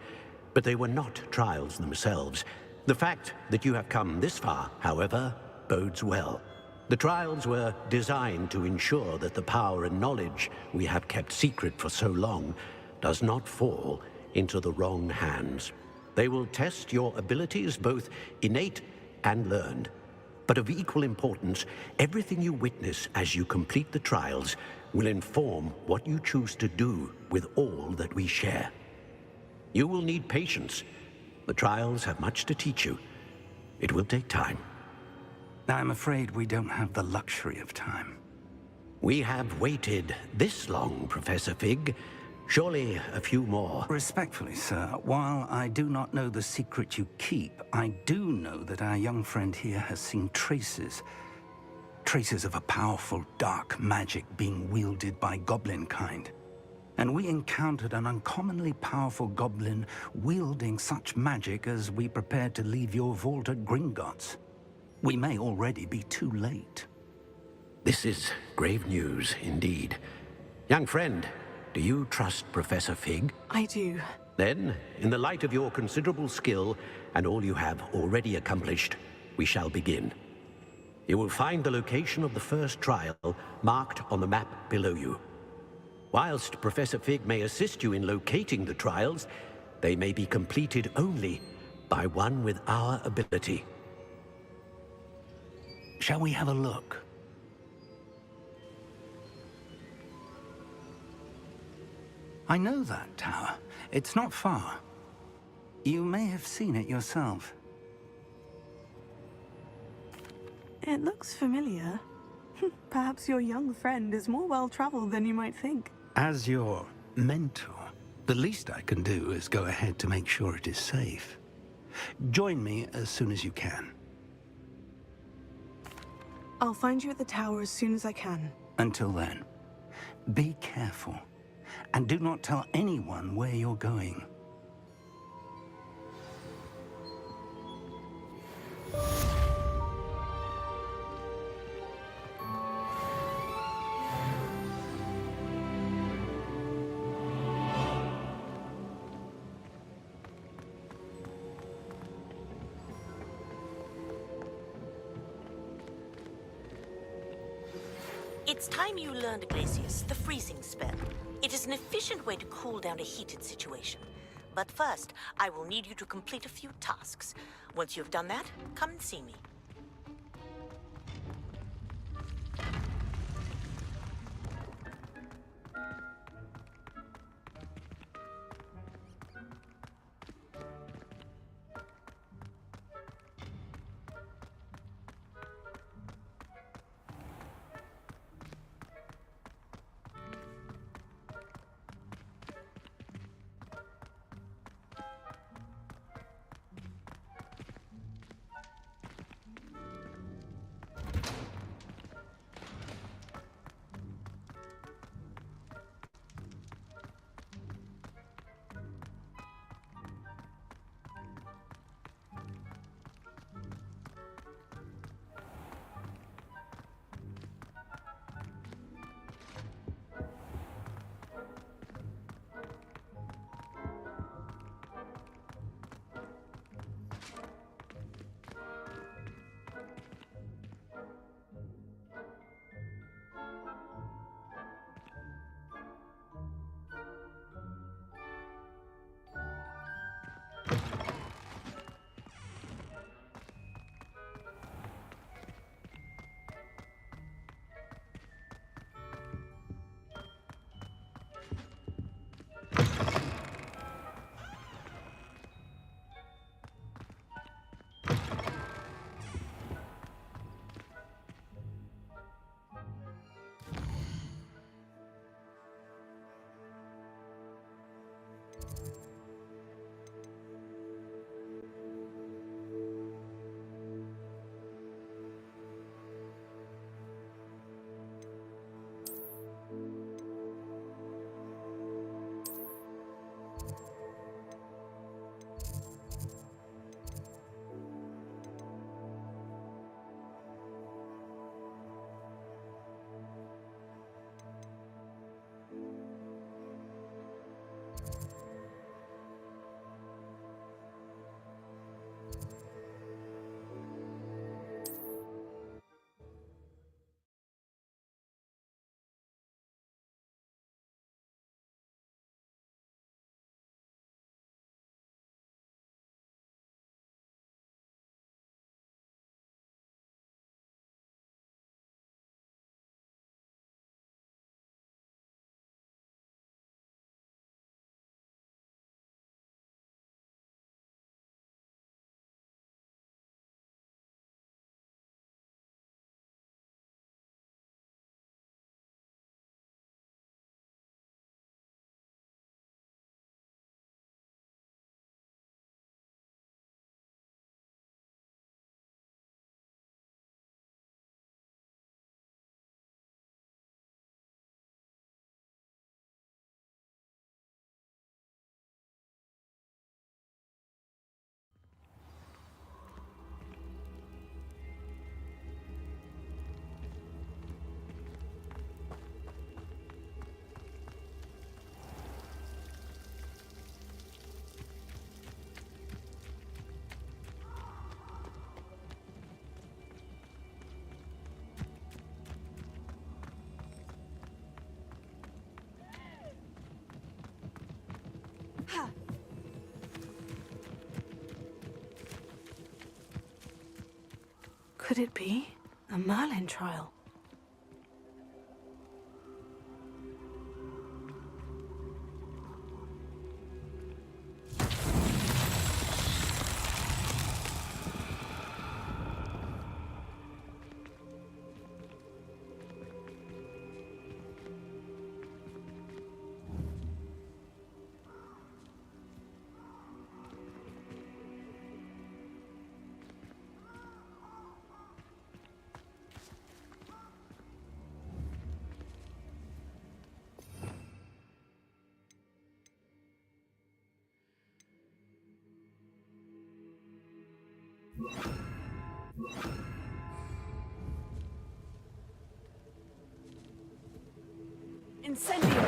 but they were not trials themselves. The fact that you have come this far, however, bodes well. The trials were designed to ensure that the power and knowledge we have kept secret for so long does not fall into the wrong hands. They will test your abilities, both innate and learned. But of equal importance, everything you witness as you complete the trials will inform what you choose to do with all that we share. You will need patience. The trials have much to teach you. It will take time.
I'm afraid we don't have the luxury of time.
We have waited this long, Professor Fig. Surely a few more.
Respectfully, sir, while I do not know the secret you keep, I do know that our young friend here has seen traces of a powerful dark magic being wielded by goblin kind. And we encountered an uncommonly powerful goblin wielding such magic as we prepared to leave your vault at Gringotts. We may already be too late.
This is grave news indeed. Young friend, do you trust Professor Fig?
I do.
Then, in the light of your considerable skill and all you have already accomplished, we shall begin. You will find the location of the first trial marked on the map below you. Whilst Professor Fig may assist you in locating the trials, they may be completed only by one with our ability.
Shall we have a look? I know that tower. It's not far. You may have seen it yourself.
It looks familiar. Perhaps your young friend is more well-traveled than you might think.
As your mentor, the least I can do is go ahead to make sure it is safe. Join me as soon as you can.
I'll find you at the tower as soon as I can.
Until then, be careful. And do not tell anyone where you're going.
It's time you learned, Glacius, the freezing spell. It is an efficient way to cool down a heated situation. But first, I will need you to complete a few tasks. Once you've done that, come and see me.
Could it be a Merlin trial?
Incendio!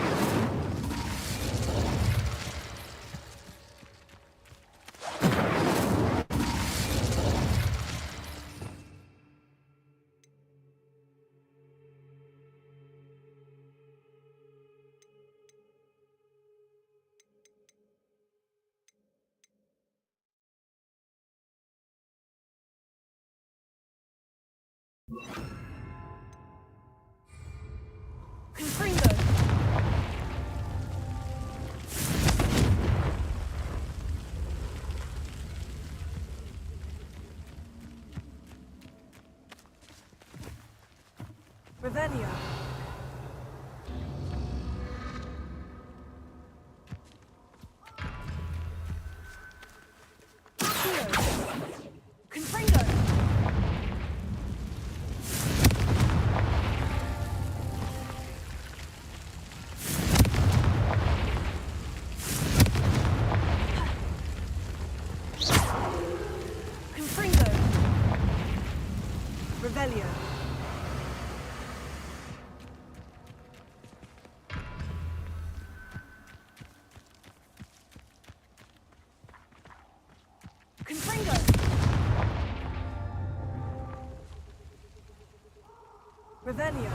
Confringo! Revelio! Confringo! Confringo! Revelio! Confringo! Revelio!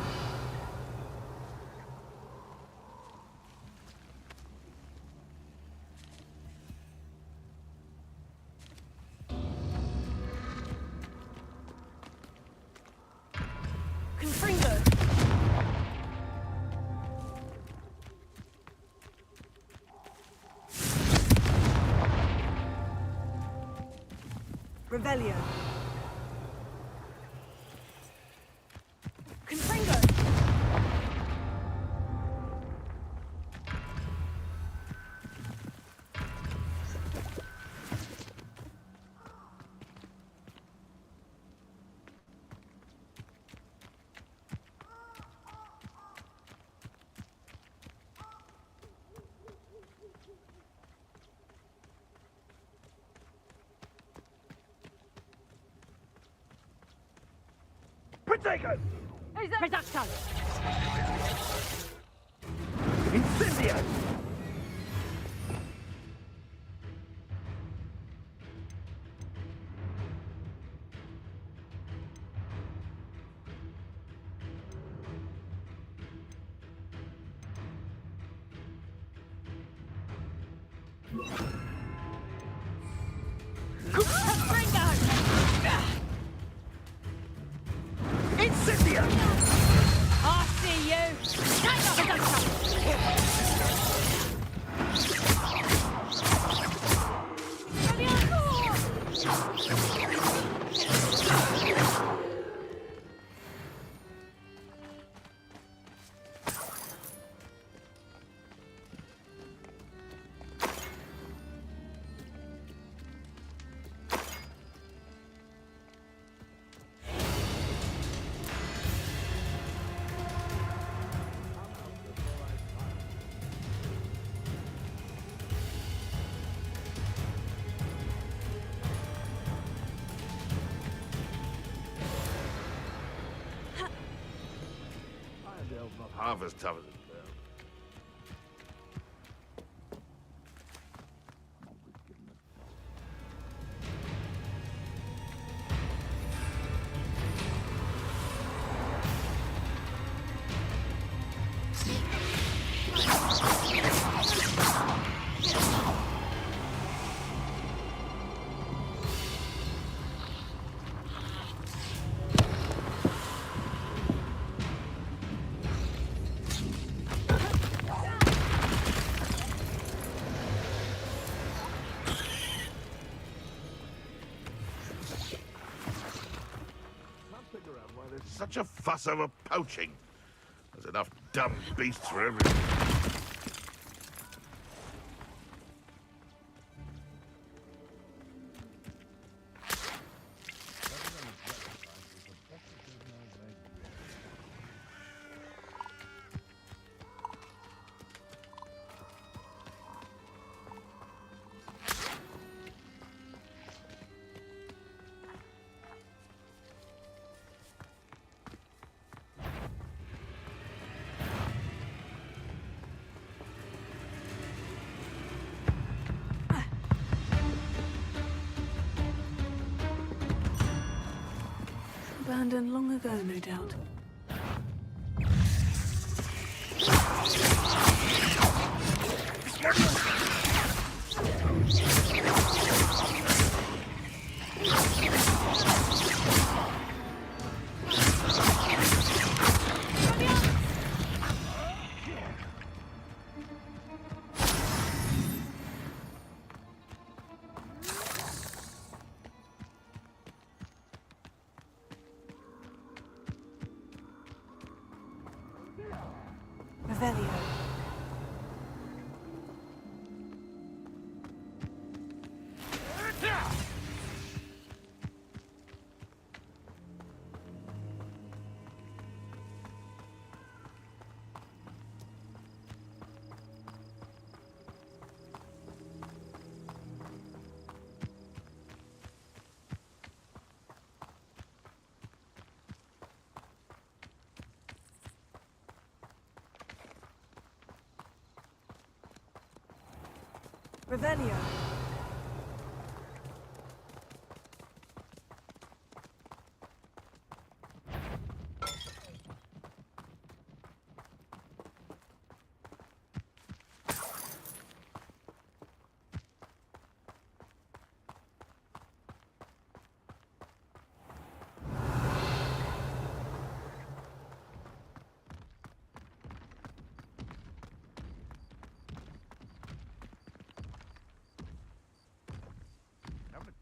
Confringo! Revelio! Confringo!
Protego!
Reducto!
Incendio! Incendio!
I see you!
Not half as tough as it sounds.
there's such a fuss over poaching? There's enough dumb beasts for everyone.
Abandoned long ago, no doubt. Revelio. Revelio.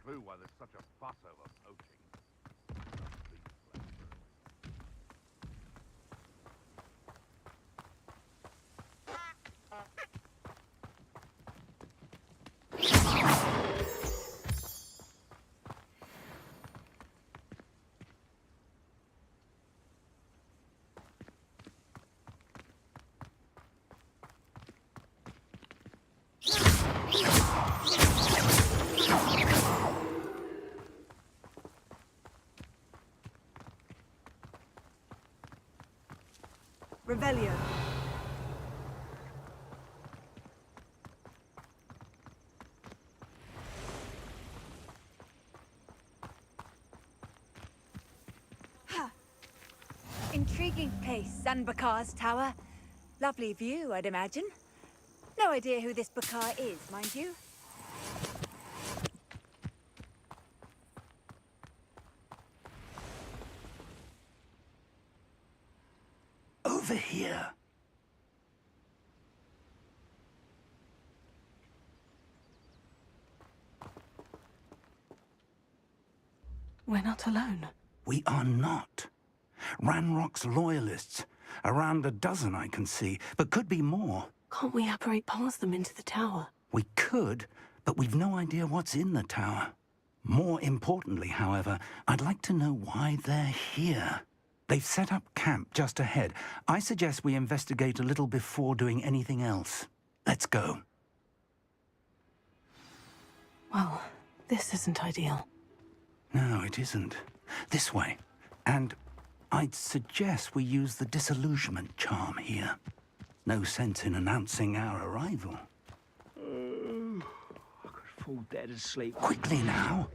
Clue why there's such a fuss over poaching.
Revelio.
Intriguing place, Zanbakar's tower. Lovely view, I'd imagine. No idea who this Bakar is, mind you.
Over here.
We're not alone.
We are not. Ranrock's loyalists. Around a dozen I can see, but could be more.
Can't we apparate past them into the tower?
We could, but we've no idea what's in the tower. More importantly, however, I'd like to know why they're here. They've set up camp just ahead. I suggest we investigate a little before doing anything else. Let's go.
Well, this isn't ideal.
No, it isn't. This way. And I'd suggest we use the disillusionment charm here. No sense in announcing our arrival.
I could fall dead asleep.
Quickly now.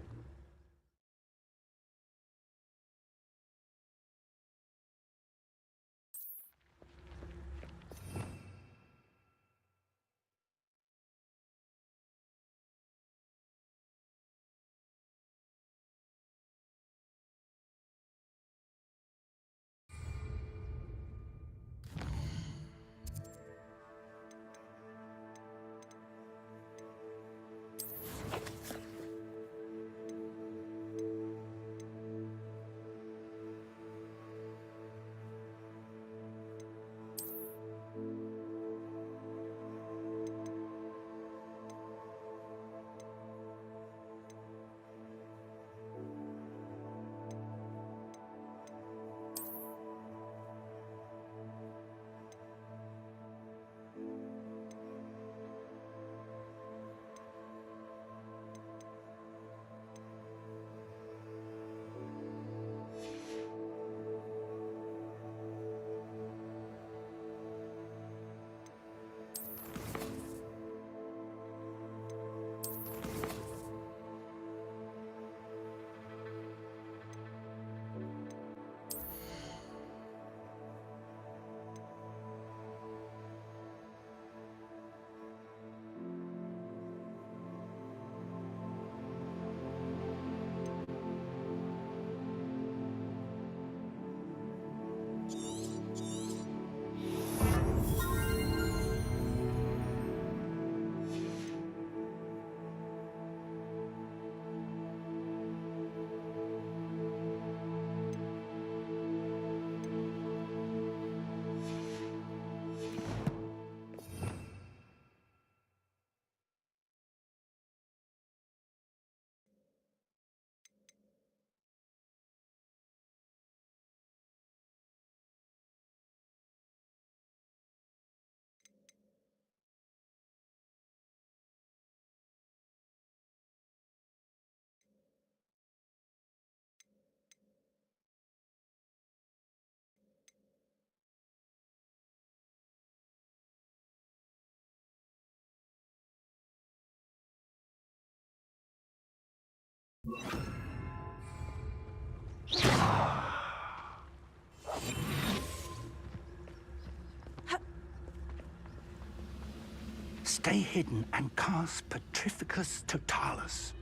Stay hidden and cast Petrificus Totalis.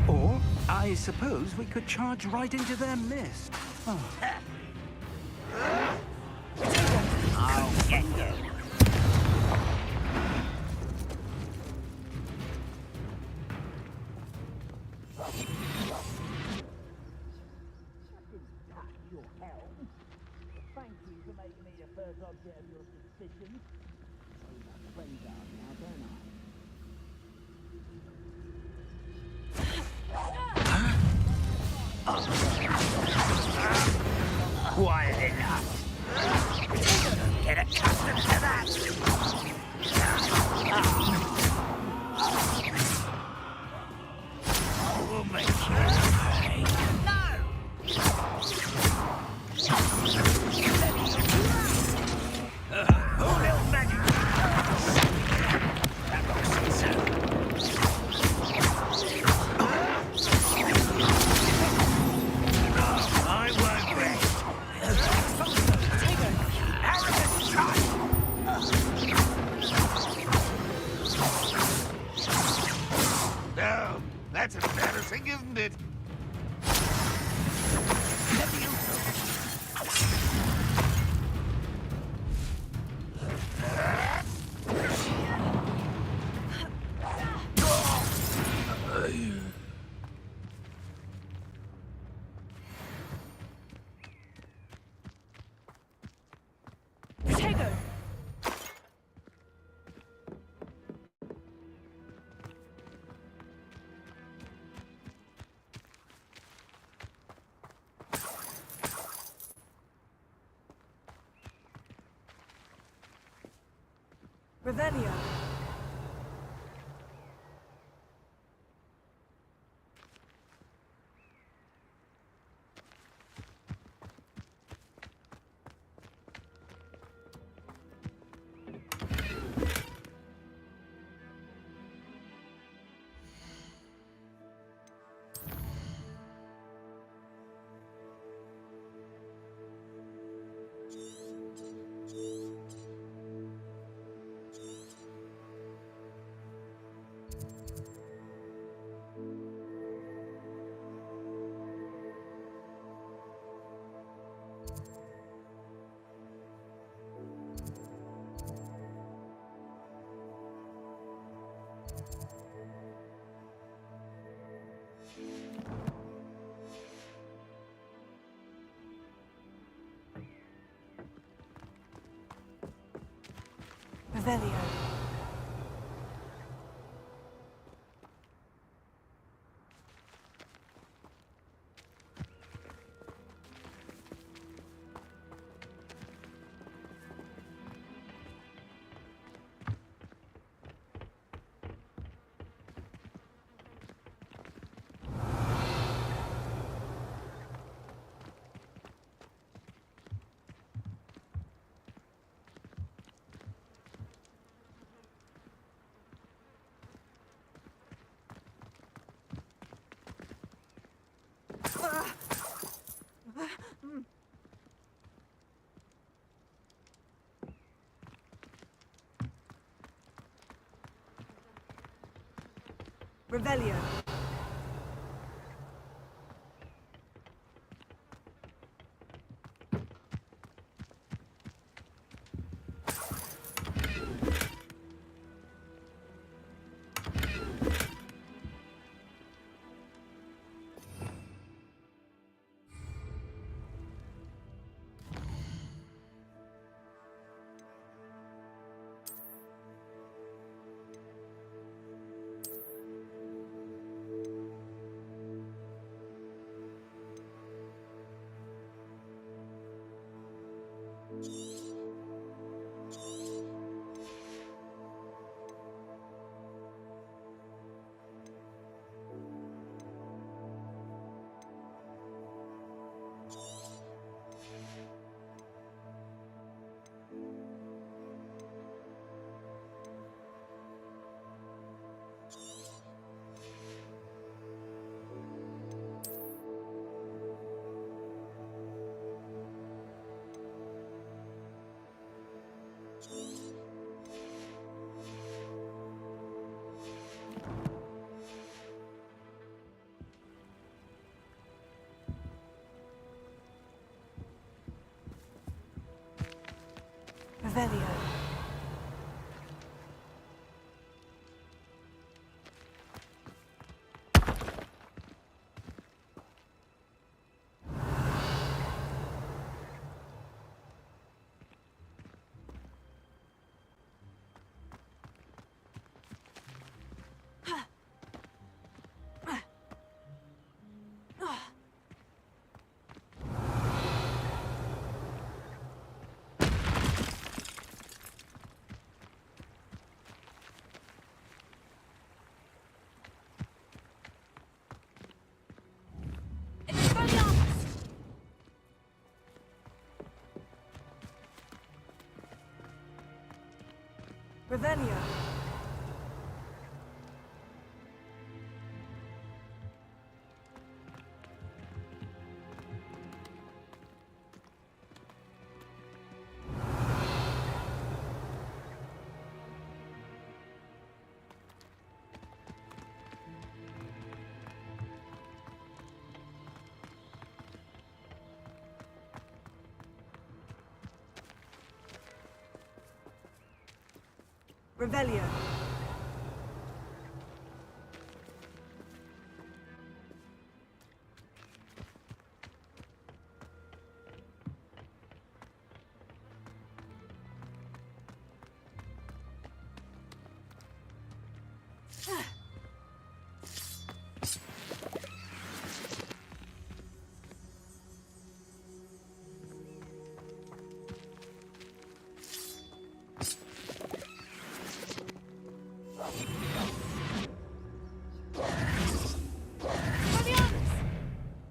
Or, I suppose we could charge right into their mist. Oh.
I'll get you.
Thank you for making me the first object of your suspicions. So my friends are now, don't I?
Quiet enough. Get accustomed to that. We'll make you pay. Oh, little magic. That looks so. I won't rest. Arrogant child!
No, that's embarrassing, isn't it?
Revelio. Revelio. Revelio. Revelio. Revelio. Revelio.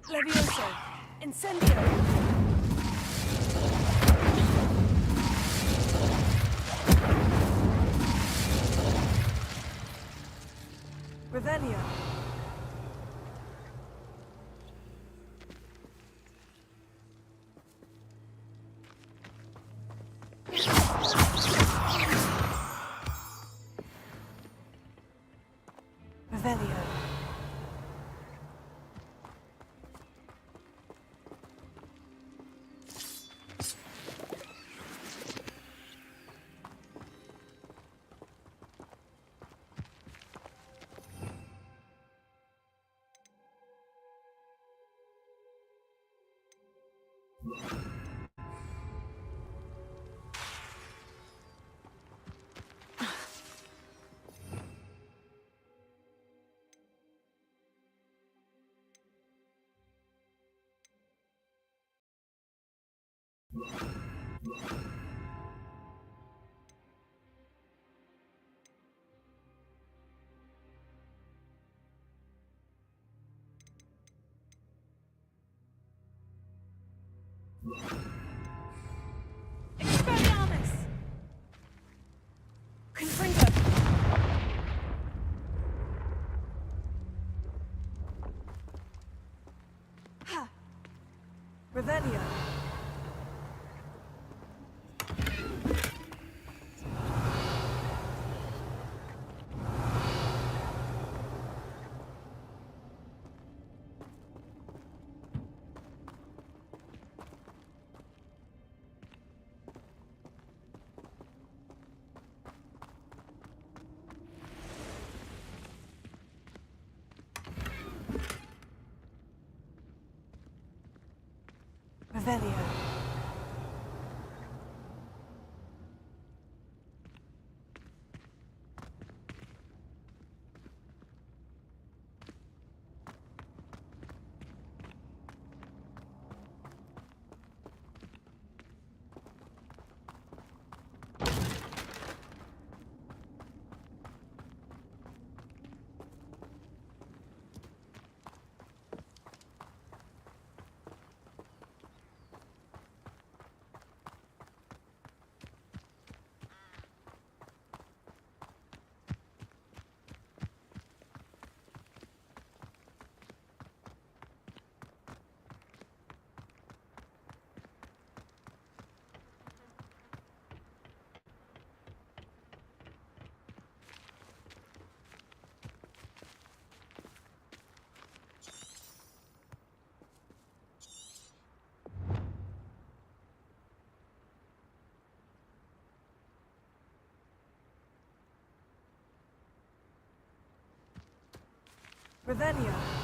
Levioso. Incendio. Revelio. Revelio. Expelliarmus! Confringo! Ha! Revelio!
Revelio.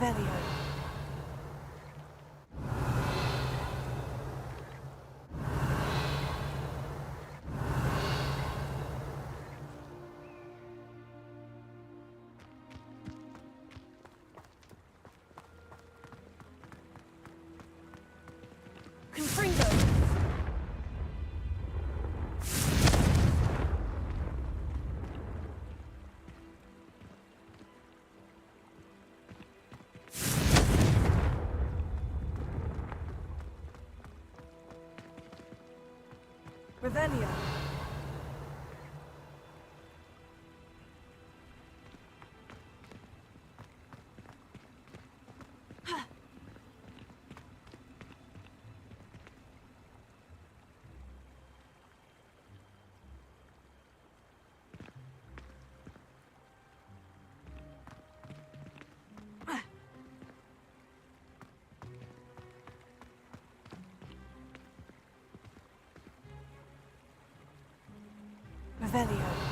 Revelio. Confringo. Revelio. Revelio.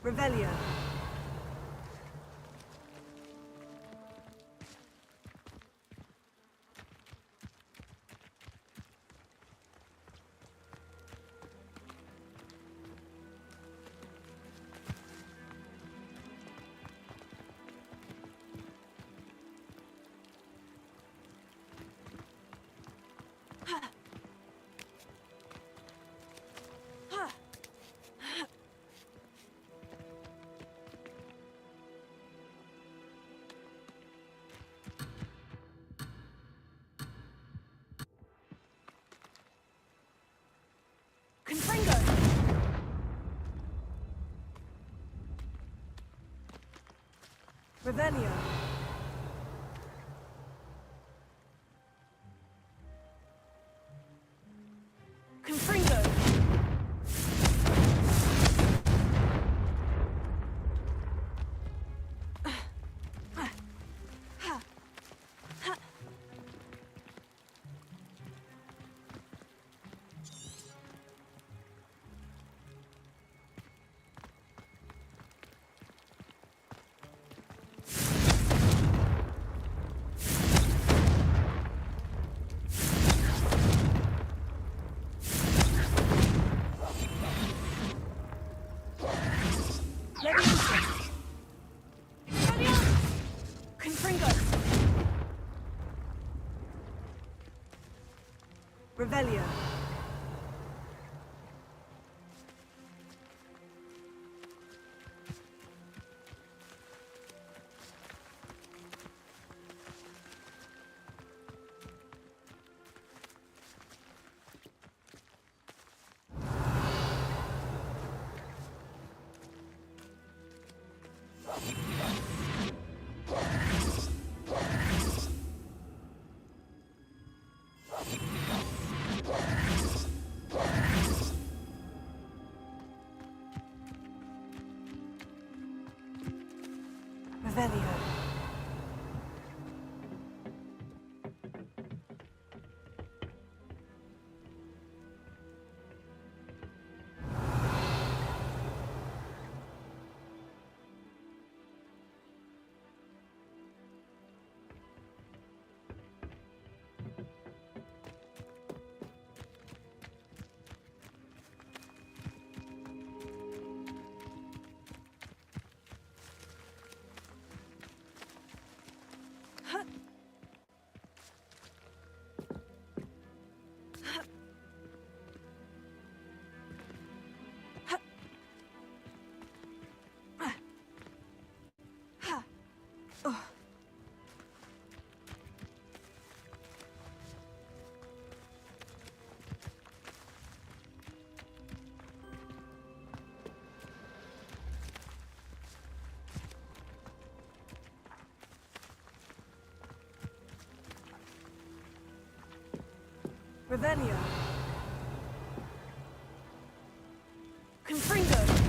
Revelio. Revelio. Confringo. Revelio. Revelio. Revelio. Confringo.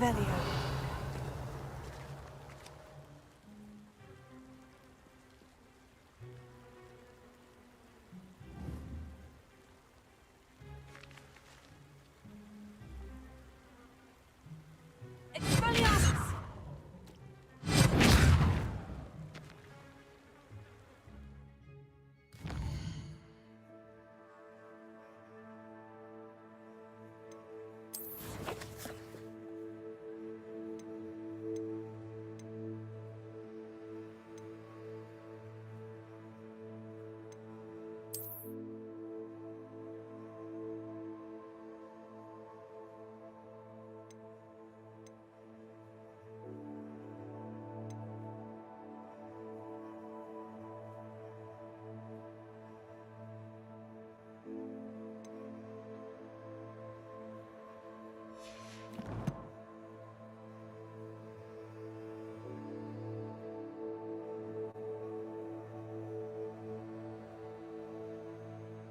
Revelio.